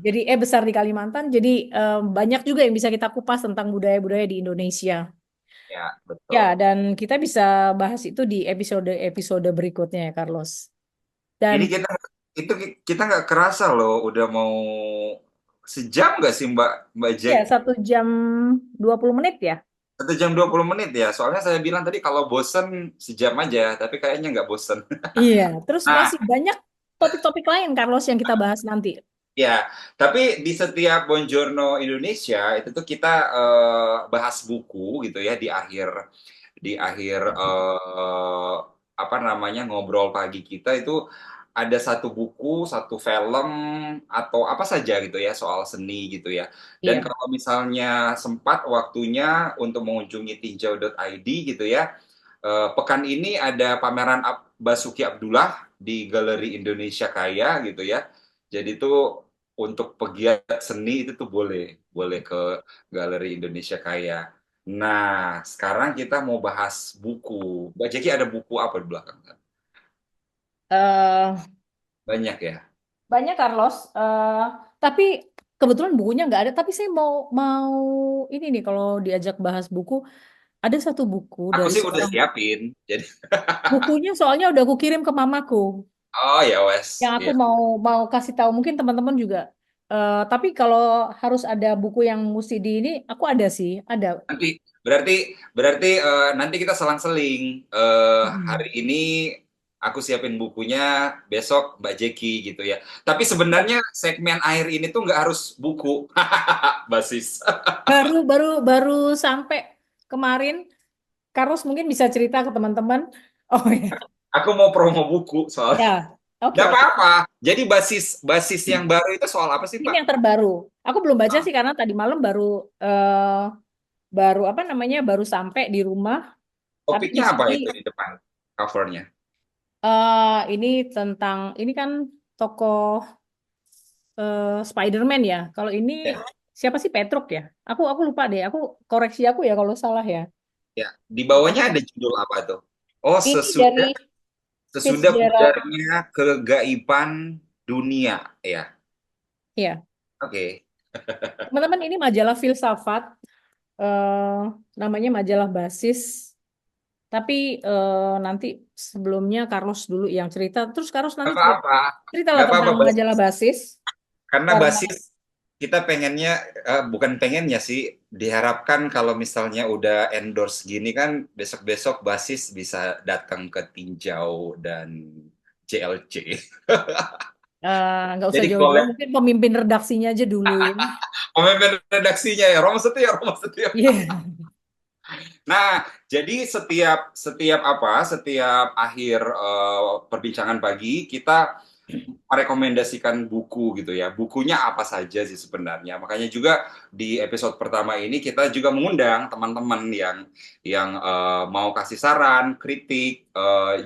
Jadi besar di Kalimantan. Jadi banyak juga yang bisa kita kupas tentang budaya-budaya di Indonesia. ya Ya, betul. dan kita bisa bahas itu di episode-episode berikutnya ya, Carlos. Dan Ini itu kita nggak kerasa loh, udah mau sejam nggak sih Mbak Mbak ya Jackie? 1 jam 20 menit ya. 1 jam 20 menit ya. Soalnya saya bilang tadi kalau bosen sejam aja, tapi kayaknya nggak bosen. Iya, terus Nah, masih banyak topik-topik lain, Carlos, yang kita bahas nanti. ya, tapi di setiap Bonjourno Indonesia itu tuh kita bahas buku gitu ya di akhir apa namanya ngobrol pagi kita itu ada satu buku, satu film atau apa saja gitu ya soal seni gitu ya. Dan Iya. kalau misalnya sempat waktunya untuk mengunjungi tinjau.id gitu ya, pekan ini ada pameran Basuki Abdullah di Galeri Indonesia Kaya gitu ya. Jadi itu untuk pegiat seni itu tuh boleh boleh ke Galeri Indonesia Kaya. Nah, sekarang kita mau bahas buku. Mbak Jeki ada buku apa di belakang? eh Banyak ya. Banyak Carlos, tapi kebetulan bukunya nggak ada. Tapi saya mau mau ini nih kalau diajak bahas buku, ada satu buku Aku dari sih udah seorang siapin. Jadi, bukunya soalnya udah aku kirim ke mamaku, oh ya yang wes, aku ya. mau mau kasih tahu mungkin teman-teman juga. Tapi kalau harus ada buku yang mesti di ini, aku ada sih, ada. Nanti berarti berarti nanti kita selang-seling. Mm. Hari ini aku siapin bukunya, besok Mbak Jeki gitu ya. Tapi sebenarnya segmen akhir ini tuh nggak harus buku, basis. Baru baru baru sampai kemarin, Carlos mungkin bisa cerita ke teman-teman. Oh ya, Aku mau promo buku soalnya. ya, oke Nggak oke. apa-apa. Jadi basis basis yang baru itu soal apa sih, Ini Pak? yang terbaru. Aku belum baca sih karena tadi malam baru apa namanya baru sampai di rumah. Tapi di Topiknya apa sini itu di depan covernya? ini tentang ini kan tokoh Spider-Man ya. Kalau ini Ya, siapa sih Petruk ya? Aku lupa deh. Aku koreksi aku ya kalau salah ya. ya. Di bawahnya ada judul apa tuh? Oh, Ini dari sesudah sesudah sejarah pudarnya kegaiban dunia, ya. ya. Oke. Teman-teman ini majalah filsafat eh namanya majalah Basis. Tapi nanti sebelumnya Carlos dulu yang cerita. Terus Carlos Nggak nanti cerita, apa-apa. ceritalah Nggak apa-apa, tentang majalah Basis. karena Karena basis kita pengennya, bukan pengennya sih, diharapkan kalau misalnya udah endorse gini kan besok-besok basis bisa datang ke Tinjau dan JLC. nggak usah Jadi jauh-jauh, collab mungkin pemimpin redaksinya aja duluin. pemimpin redaksinya ya Romo Setio, Romo Setio. Iya. Nah, jadi setiap setiap apa? Setiap akhir perbincangan pagi kita merekomendasikan buku gitu ya. Bukunya apa saja sih sebenarnya. Makanya juga di episode pertama ini kita juga mengundang teman-teman yang mau kasih saran, kritik,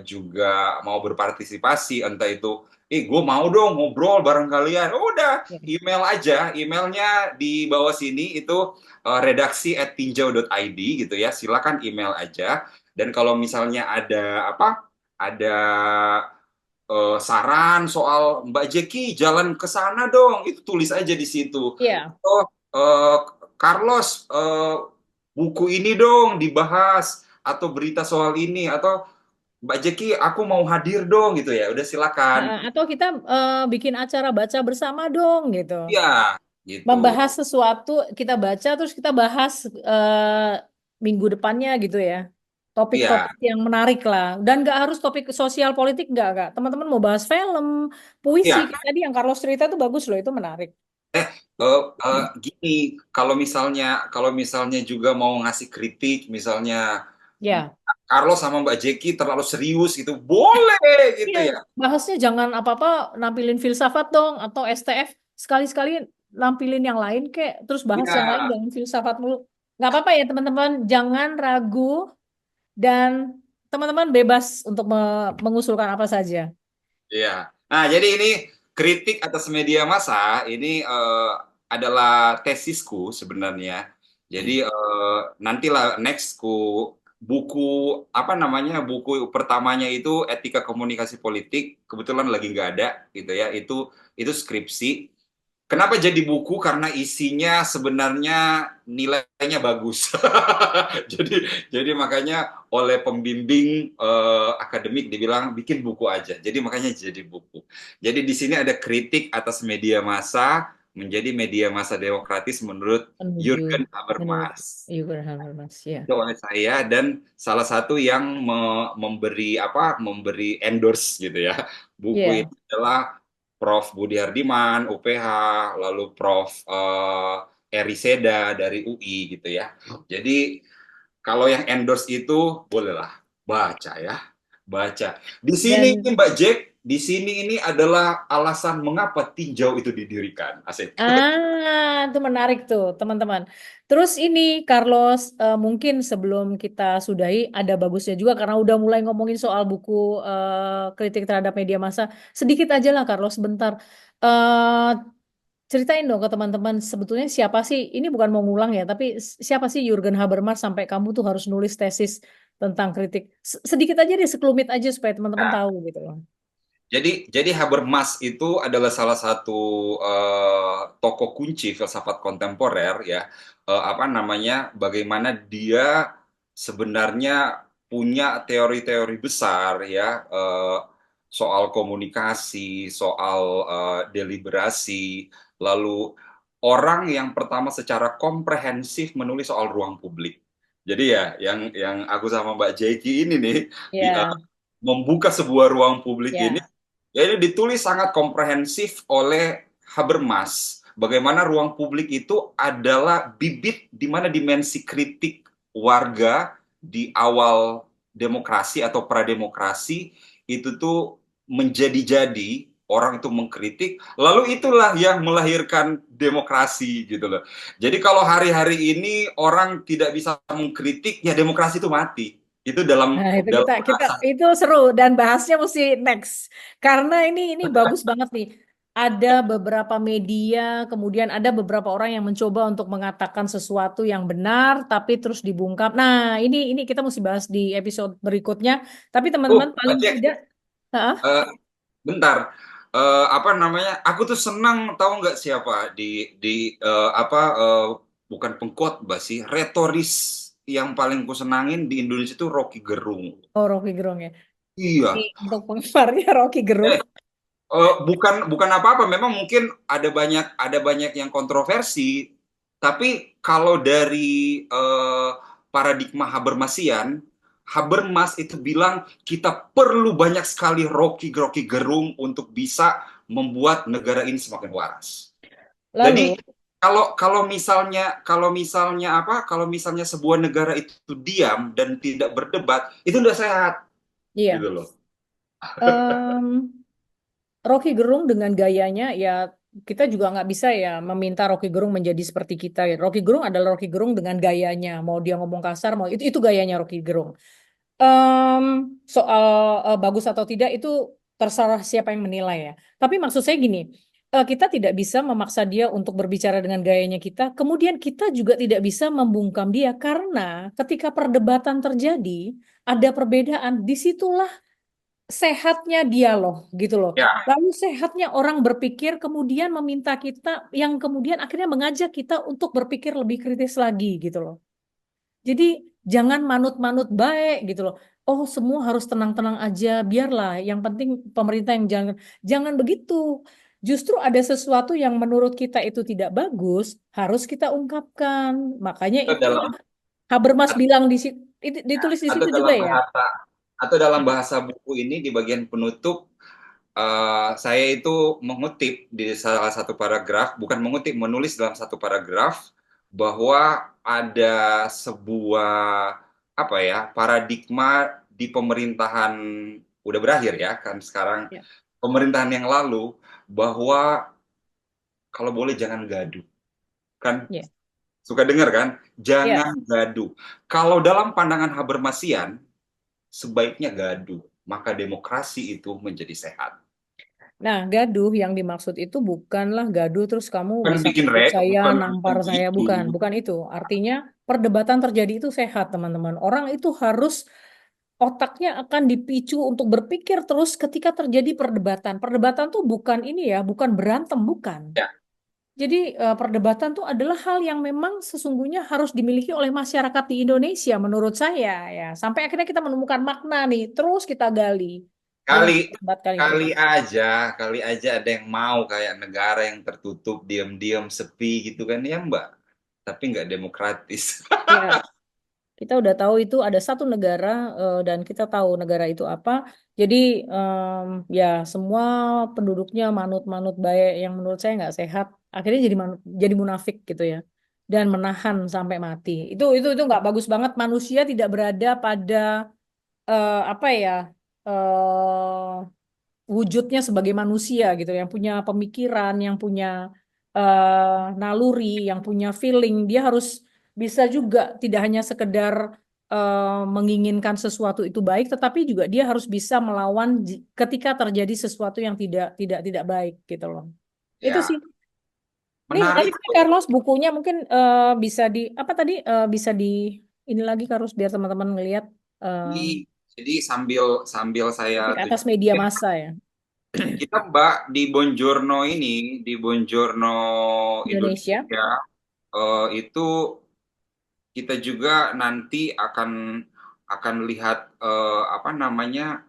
juga mau berpartisipasi, entah itu, gue mau dong ngobrol bareng kalian. Oh, udah, Ya. email aja. Emailnya di bawah sini itu redaksi@tinjau.id gitu ya. Silakan email aja. Dan kalau misalnya ada apa? Ada saran soal Mbak Jeki jalan ke sana dong, itu tulis aja di situ. Iya. Oh, eh, Carlos, buku ini dong dibahas atau berita soal ini atau Mbak Jeki aku mau hadir dong gitu ya. Udah silakan. Atau kita bikin acara baca bersama dong gitu. Iya, gitu. Membahas sesuatu kita baca terus kita bahas minggu depannya gitu ya. Iya, Topik-topik yang menarik lah. Dan nggak harus topik sosial politik nggak. Teman-teman mau bahas film, puisi iya. kayak tadi yang Carlos cerita itu bagus loh, itu menarik. Eh, gini, kalau misalnya juga mau ngasih kritik, misalnya Ya. Carlos sama Mbak Jeki terlalu serius gitu, boleh gitu Iya, ya. bahasnya jangan apa-apa nampilin filsafat dong atau STF sekali-sekali nampilin yang lain kek, terus bahas yang lain Iya, jangan filsafat mulu. Nggak apa-apa ya teman-teman, jangan ragu dan teman-teman bebas untuk mengusulkan apa saja. iya. Nah, jadi ini kritik atas media massa ini adalah tesisku sebenarnya. Jadi nantilah nextku buku apa namanya buku pertamanya itu etika komunikasi politik kebetulan lagi nggak ada gitu ya itu skripsi. Kenapa jadi buku? Karena isinya sebenarnya nilainya bagus. jadi jadi makanya oleh pembimbing akademik dibilang bikin buku aja. Jadi makanya jadi buku. Jadi di sini ada kritik atas media massa menjadi media massa demokratis menurut Menuju Jurgen menurut Habermas. Eugene Habermas ya. Itu oleh saya dan salah satu yang memberi endorse gitu ya. Buku Iya. ini adalah Prof. Budi Hardiman, UPH, lalu Prof. Eri Seda dari UI gitu ya. Jadi kalau yang endorse itu bolehlah baca ya, baca. Di sini Dan Mbak Jack, di sini ini adalah alasan mengapa tinjau itu didirikan. Asik. itu menarik tuh, teman-teman. Terus ini, Carlos, mungkin sebelum kita sudahi, ada bagusnya juga karena udah mulai ngomongin soal buku kritik terhadap media massa. Sedikit aja lah, Carlos, sebentar. Eh, Ceritain dong ke teman-teman, sebetulnya siapa sih, ini bukan mau ngulang ya, tapi siapa sih Jurgen Habermas sampai kamu tuh harus nulis tesis tentang kritik. Sedikit aja deh, sekelumit aja supaya teman-teman Nah, tahu gitu loh. jadi Habermas itu adalah salah satu tokoh kunci filsafat kontemporer ya. Apa namanya? Bagaimana dia sebenarnya punya teori-teori besar ya soal komunikasi, soal deliberasi, lalu orang yang pertama secara komprehensif menulis soal ruang publik. Jadi ya, yang aku sama Mbak Jeki ini nih Ya, membuka sebuah ruang publik ini ya. jadi ditulis sangat komprehensif oleh Habermas. Bagaimana ruang publik itu adalah bibit di mana dimensi kritik warga di awal demokrasi atau prademokrasi itu tuh menjadi-jadi orang itu mengkritik, lalu itulah yang melahirkan demokrasi gitu loh. Jadi kalau hari-hari ini orang tidak bisa mengkritik, ya demokrasi itu mati. Itu dalam Nah, itu dalam kita bahasa. itu seru dan bahasnya mesti next. Karena ini bagus banget nih. Ada beberapa media, kemudian ada beberapa orang yang mencoba untuk mengatakan sesuatu yang benar tapi terus dibungkam. Nah, ini kita mesti bahas di episode berikutnya. Tapi teman-teman paling Aceh, tidak. Hah? eh, bentar. Apa namanya? Aku tuh senang tahu nggak siapa bukan pengkhotbah sih, retoris yang paling ku senangin di Indonesia itu Rocky Gerung. Oh, Rocky Gerung ya. Ini Iya. untuk penggemarnya Rocky Gerung. Eh, bukan bukan apa-apa. Memang mungkin ada banyak yang kontroversi, tapi kalau dari paradigma Habermasian, Habermas itu bilang kita perlu banyak sekali Rocky Rocky Gerung untuk bisa membuat negara ini semakin waras. Lalu, Jadi kalau misalnya sebuah negara itu diam dan tidak berdebat, itu udah sehat iya. gitu loh. Em, Rocky Gerung dengan gayanya ya kita juga nggak bisa ya meminta Rocky Gerung menjadi seperti kita ya. Rocky Gerung adalah Rocky Gerung dengan gayanya. Mau dia ngomong kasar, mau itu gayanya Rocky Gerung. Em, Soal bagus atau tidak itu terserah siapa yang menilai ya. Tapi maksud saya gini, kita tidak bisa memaksa dia untuk berbicara dengan gayanya kita. Kemudian kita juga tidak bisa membungkam dia karena ketika perdebatan terjadi, ada perbedaan. Disitulah sehatnya dialog gitu loh. Ya, Lalu sehatnya orang berpikir kemudian meminta kita yang kemudian akhirnya mengajak kita untuk berpikir lebih kritis lagi gitu loh. Jadi jangan manut-manut baik gitu loh. Oh, semua harus tenang-tenang aja, biarlah. Yang penting pemerintah yang jangan jangan begitu. Justru ada sesuatu yang menurut kita itu tidak bagus, harus kita ungkapkan. Makanya atau itu dalam Habermas bilang di situ, ditulis di atau situ juga dalam ya. bahasa buku ini di bagian penutup, saya itu mengutip di salah satu paragraf, bukan mengutip, menulis dalam satu paragraf bahwa ada sebuah apa ya paradigma di pemerintahan udah berakhir ya kan sekarang, Ya, pemerintahan yang lalu, bahwa kalau boleh jangan gaduh kan, ya, suka dengar kan, ya. jangan gaduh. Kalau dalam pandangan Habermasian sebaiknya gaduh, maka demokrasi itu menjadi sehat. Nah, gaduh yang dimaksud itu bukanlah gaduh terus kamu Bukan bisa bikin pukul rek, saya, bukan nampar saya, begitu. bukan, bukan itu. Artinya perdebatan terjadi itu sehat, teman-teman. Orang itu harus otaknya akan dipicu untuk berpikir terus ketika terjadi perdebatan. Perdebatan tuh bukan ini ya, bukan berantem, bukan. Ya, Jadi perdebatan tuh adalah hal yang memang sesungguhnya harus dimiliki oleh masyarakat di Indonesia menurut saya ya. Sampai akhirnya kita menemukan makna nih, terus kita gali dengan kali perdebatkan itu. kali aja ada yang mau kayak negara yang tertutup, diam-diam, sepi gitu kan ya Mbak. Tapi nggak demokratis. Ya, kita udah tahu itu ada satu negara dan kita tahu negara itu apa. Jadi ya semua penduduknya manut-manut baik yang menurut saya nggak sehat. Akhirnya jadi munafik gitu ya. Dan menahan sampai mati. Itu nggak bagus banget. Manusia tidak berada pada apa ya wujudnya sebagai manusia gitu, yang punya pemikiran, yang punya naluri, yang punya feeling. Dia harus bisa juga tidak hanya sekedar menginginkan sesuatu itu baik, tetapi juga dia harus bisa melawan ketika terjadi sesuatu yang tidak baik gitu loh. Itu sih. Ya, Nih, tadi menarik. Carlos bukunya mungkin bisa di apa tadi bisa di ini lagi Carlos biar teman-teman ngelihat eh, Jadi sambil sambil saya di atas media tunjukin, massa ya kita Mbak di Bonjorno ini, di Bonjorno Indonesia. Indonesia, itu kita juga nanti akan lihat apa namanya,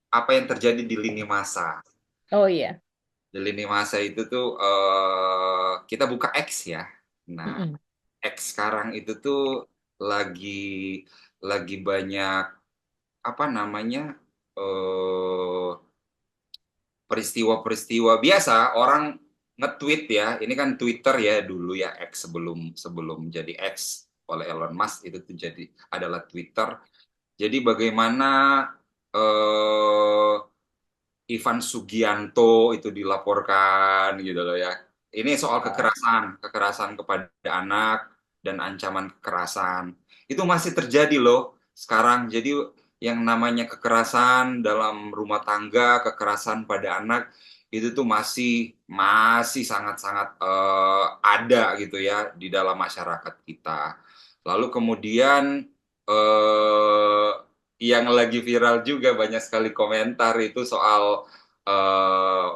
apa yang terjadi di lini masa. Oh iya. Di lini masa itu tuh kita buka X ya. Nah, Mm-mm. X sekarang itu tuh lagi lagi banyak apa namanya, eh, peristiwa-peristiwa biasa orang nge-tweet ya. Ini kan Twitter ya dulu ya, X sebelum sebelum jadi X oleh Elon Musk, itu tuh jadi adalah Twitter. Jadi bagaimana eh, Ivan Sugianto itu dilaporkan gitu loh ya. Ini soal Oh, kekerasan, kekerasan kepada anak dan ancaman kekerasan. Itu masih terjadi loh sekarang. Jadi yang namanya kekerasan dalam rumah tangga, kekerasan pada anak itu tuh masih masih sangat-sangat ada gitu ya di dalam masyarakat kita. Lalu kemudian eh, yang lagi viral juga banyak sekali komentar itu soal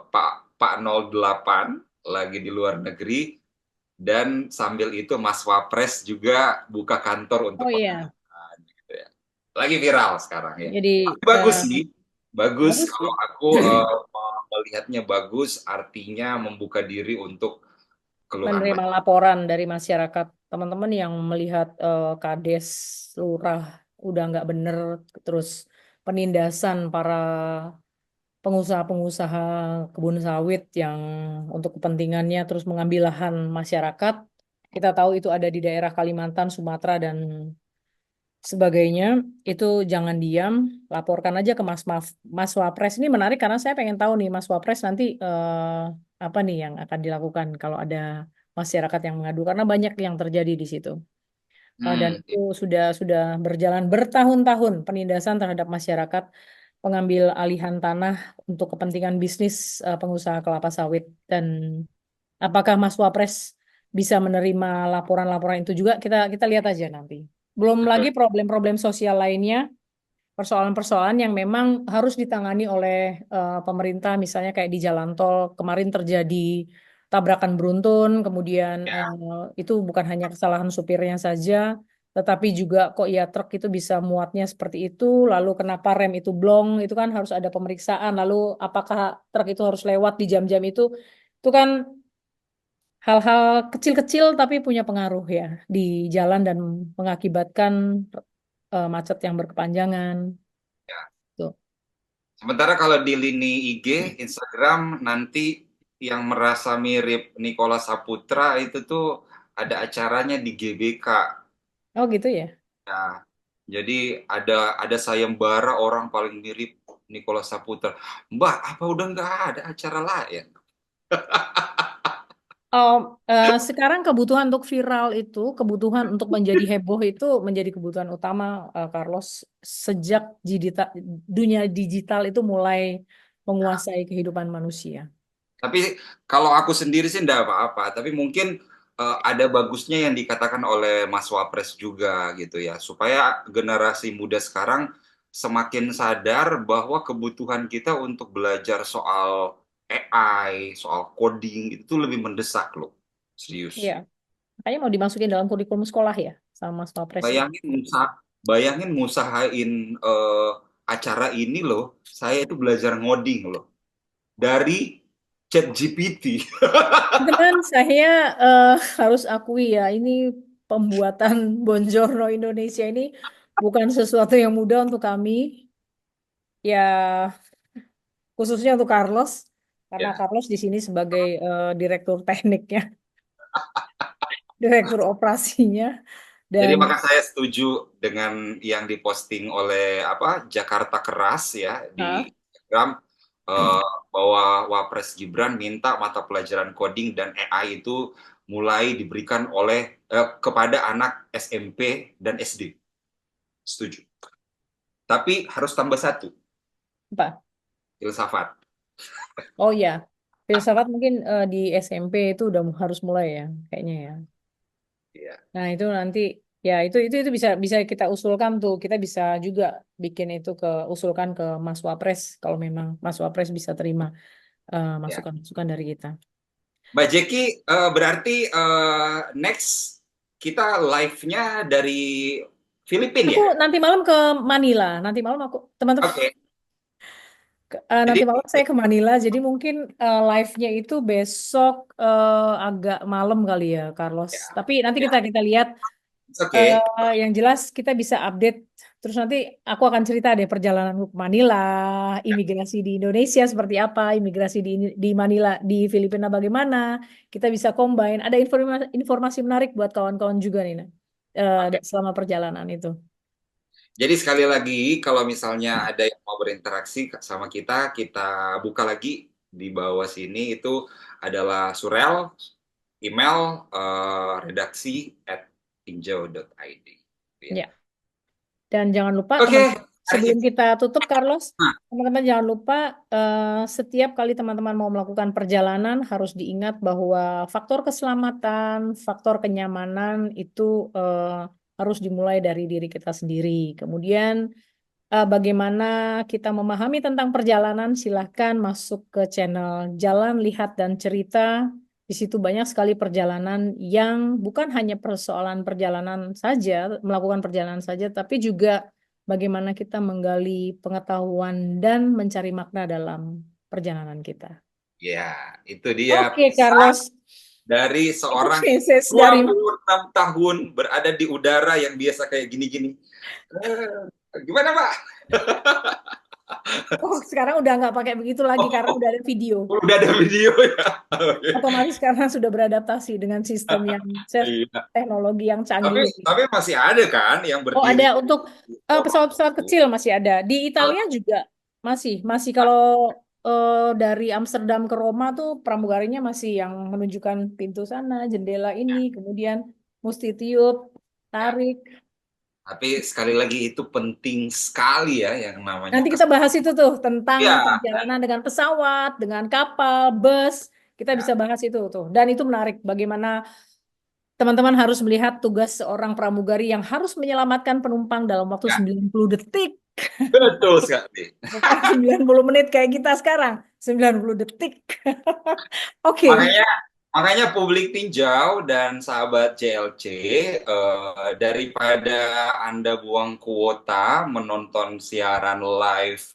Pak 08 lagi di luar negeri, dan sambil itu Mas Wapres juga buka kantor untuk oh iya. pengadilan gitu ya. Lagi viral sekarang ya. Jadi Tapi bagus sih. Bagus bagus kalau sih aku melihatnya, bagus artinya membuka diri untuk keluhan menerima banyak. laporan dari masyarakat teman-teman yang melihat kades lurah udah nggak bener terus penindasan para pengusaha-pengusaha kebun sawit yang untuk kepentingannya terus mengambil lahan masyarakat. Kita tahu itu ada di daerah Kalimantan, Sumatera dan sebagainya, itu jangan diam, laporkan aja ke Mas Wapres. Ini menarik karena saya pengen tahu nih Mas Wapres nanti apa nih yang akan dilakukan kalau ada masyarakat yang mengadu karena banyak yang terjadi di situ. Dan Hmm, itu sudah berjalan bertahun-tahun penindasan terhadap masyarakat pengambil alihan tanah untuk kepentingan bisnis pengusaha kelapa sawit. Dan apakah Mas Wapres bisa menerima laporan-laporan itu juga kita lihat aja nanti. Belum lagi betul. problem-problem sosial lainnya, persoalan-persoalan yang memang harus ditangani oleh pemerintah, misalnya kayak di jalan tol kemarin terjadi tabrakan beruntun, kemudian itu bukan hanya kesalahan supirnya saja, tetapi juga kok ya truk itu bisa muatnya seperti itu, lalu kenapa rem itu blong, itu kan harus ada pemeriksaan, lalu apakah truk itu harus lewat di jam-jam itu kan hal-hal kecil-kecil tapi punya pengaruh ya di jalan dan mengakibatkan macet yang berkepanjangan. Tuh. Sementara kalau di lini IG, Instagram nanti yang merasa mirip Nicholas Saputra itu tuh ada acaranya di GBK. Oh gitu ya. Ya, jadi ada sayembara orang paling mirip Nicholas Saputra. Mbak, apa udah nggak ada acara lain? Oh, sekarang kebutuhan untuk viral itu, kebutuhan untuk menjadi heboh itu menjadi kebutuhan utama, Carlos. Sejak dunia digital itu mulai menguasai kehidupan manusia. Tapi kalau aku sendiri sih enggak apa-apa, tapi mungkin ada bagusnya yang dikatakan oleh Mas Wapres juga gitu ya, supaya generasi muda sekarang semakin sadar bahwa kebutuhan kita untuk belajar soal AI, soal coding itu lebih mendesak loh. Iya, Serius. makanya mau dimasukin dalam kurikulum sekolah ya, sama Mas Wapres ya. Bayangin bayangin ngusahain acara ini loh, saya itu belajar ngoding loh dari ChatGPT. Teman saya harus akui ya, ini pembuatan Bonjorno Indonesia ini bukan sesuatu yang mudah untuk kami. Ya, khususnya untuk Carlos, karena Ya. Carlos di sini sebagai direktur tekniknya, direktur operasinya, Jadi dan maka saya setuju dengan yang diposting oleh apa Jakarta Keras ya ah, di Instagram bahwa Wapres Gibran minta mata pelajaran coding dan AI itu mulai diberikan oleh kepada anak SMP dan SD. Setuju. Tapi harus tambah satu, apa? filsafat. Oh ya, filsafat mungkin di SMP itu udah harus mulai ya, kayaknya ya. Ya, Nah itu nanti ya itu bisa bisa kita usulkan tuh, kita bisa juga bikin itu usulkan ke Mas Wapres kalau memang Mas Wapres bisa terima ya. masukan-masukan dari kita. Mbak Jeki, berarti next kita live-nya dari Filipina Aku ya? nanti malam ke Manila. Nanti malam aku teman-teman Oke. nanti Jadi malam saya ke Manila. Jadi mungkin live-nya itu besok agak malam kali ya, Carlos. ya, Tapi nanti ya, kita lihat oke. yang jelas kita bisa update. Terus nanti aku akan cerita deh perjalanan ke Manila, imigrasi di Indonesia seperti apa, imigrasi di Manila di Filipina bagaimana. Kita bisa combine. Ada informasi menarik buat kawan-kawan juga nih, Nah. Oke. Selama perjalanan itu. Jadi sekali lagi kalau misalnya ada yang mau berinteraksi sama kita, kita buka lagi di bawah sini itu adalah Surel, email redaksi@injau.id. Ya. Ya. Dan jangan lupa Oke, teman hari sebelum ini. kita tutup Carlos, Nah, teman-teman jangan lupa setiap kali teman-teman mau melakukan perjalanan harus diingat bahwa faktor keselamatan, faktor kenyamanan itu harus dimulai dari diri kita sendiri. Kemudian bagaimana kita memahami tentang perjalanan, silahkan masuk ke channel Jalan, Lihat, dan Cerita. Di situ banyak sekali perjalanan yang bukan hanya persoalan perjalanan saja, melakukan perjalanan saja, tapi juga bagaimana kita menggali pengetahuan dan mencari makna dalam perjalanan kita. ya, itu dia Oke, Carlos. dari Itu seorang message dari 26 tahun berada di udara yang biasa kayak gini-gini. Gimana, Pak? Oh, sekarang udah nggak pakai begitu lagi karena Oh, udah ada video. udah ada video ya. Oke. Otomatis karena sudah beradaptasi dengan sistem yang Iya. teknologi yang Tapi canggih. tapi masih ada kan yang Oh, berdiri ada untuk di lorong pesawat-pesawat itu. kecil masih ada. Di Italia juga masih kalau dari Amsterdam ke Roma tuh pramugarinya masih yang menunjukkan pintu sana, jendela ini, kemudian mesti tiup, Ya. tarik. Tapi sekali lagi itu penting sekali ya yang namanya Nanti kita bahas itu tuh tentang Ya, perjalanan dengan pesawat, dengan kapal, bus. Kita bisa ya, bahas itu tuh. Dan itu menarik bagaimana teman-teman harus melihat tugas seorang pramugari yang harus menyelamatkan penumpang dalam waktu ya, 90 detik. betul sekali. Bukan 90 menit kayak kita sekarang. 90 detik. Oke. Makanya makanya publik tinjau dan sahabat JLC, daripada Anda buang kuota menonton siaran live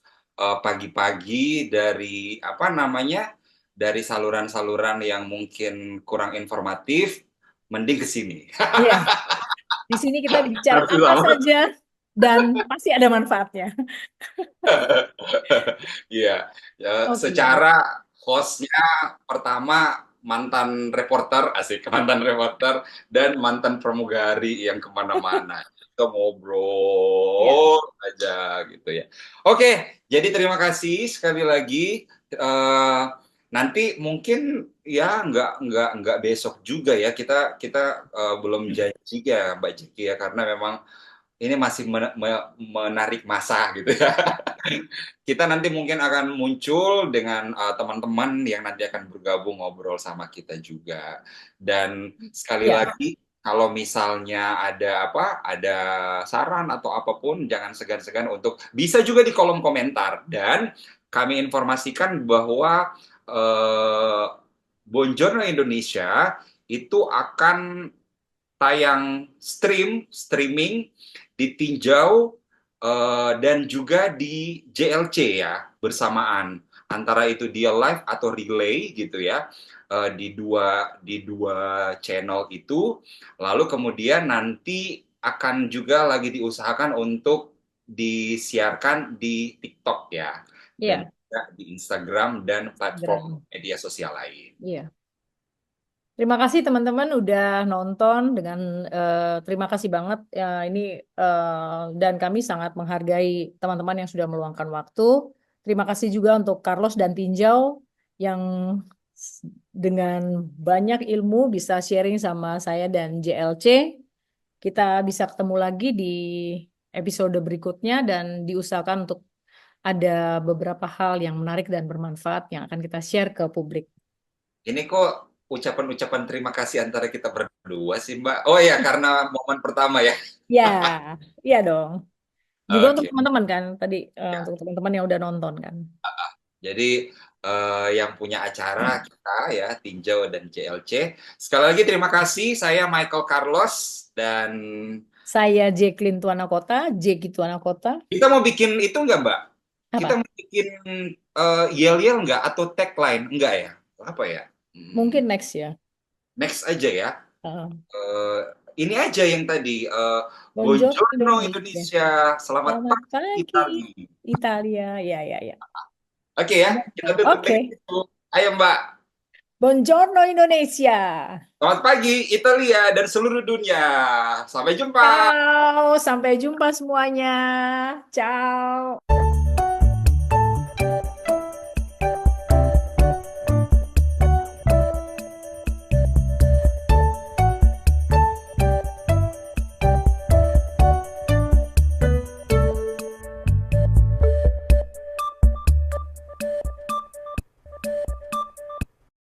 pagi-pagi dari apa namanya? Dari saluran-saluran yang mungkin kurang informatif, mending ke sini. Iya. Di sini kita bicara Harus apa selamat. saja dan pasti ada manfaatnya. Iya, ya, Oke. secara hostnya pertama mantan reporter, asik mantan reporter dan mantan pramugari yang kemana-mana. Kita Ya. ngobrol aja gitu ya. Oke, jadi terima kasih sekali lagi. Eh, Nanti mungkin ya nggak besok juga ya kita kita belum janji ya Mbak Jeki ya karena memang ini masih menarik masa gitu ya. Kita nanti mungkin akan muncul dengan teman-teman yang nanti akan bergabung ngobrol sama kita juga. Dan sekali Ya. lagi, kalau misalnya ada apa, ada saran atau apapun, jangan segan-segan untuk bisa juga di kolom komentar. Dan kami informasikan bahwa eh, Bonjourno Indonesia itu akan tayang streaming ditinjau dan juga di JLC ya bersamaan antara itu dia live atau relay gitu ya di dua channel itu lalu kemudian nanti akan juga lagi diusahakan untuk disiarkan di TikTok ya dan Iya. juga di Instagram dan platform Instagram. media sosial lain. Iya. Terima kasih teman-teman udah nonton dengan terima kasih banget ya ini dan kami sangat menghargai teman-teman yang sudah meluangkan waktu. Terima kasih juga untuk Carlos dan Tinjau yang dengan banyak ilmu bisa sharing sama saya dan JLC. Kita bisa ketemu lagi di episode berikutnya dan diusahakan untuk ada beberapa hal yang menarik dan bermanfaat yang akan kita share ke publik. Ini kok ucapan-ucapan terima kasih antara kita berdua sih, Mbak. Oh ya, karena momen pertama ya. Ya, iya dong. Juga untuk Oke. teman-teman kan tadi Ya. untuk teman-teman yang udah nonton kan. Jadi yang punya acara kita ya, Tinjau dan JLC. Sekali lagi terima kasih. Saya Michael Carlos dan Saya Jacqueline Tuanakota, Jeki Tuanakota. kita mau bikin itu nggak, Mbak? Kita Apa? mau bikin yel-yel nggak atau tagline? Enggak ya? Apa ya? Mungkin next ya. Next aja ya. Uh, Eh, ini aja yang tadi. Bonjour Buongiorno Indonesia. Indonesia, selamat Selamat pagi pagi Italia. Italia. Ya, ya, ya. Oke ya, kita tutup dengan Oke. itu. Ayo Mbak, Buongiorno Indonesia. selamat pagi Italia dan seluruh dunia. Sampai jumpa. Ciao, sampai jumpa semuanya. Ciao.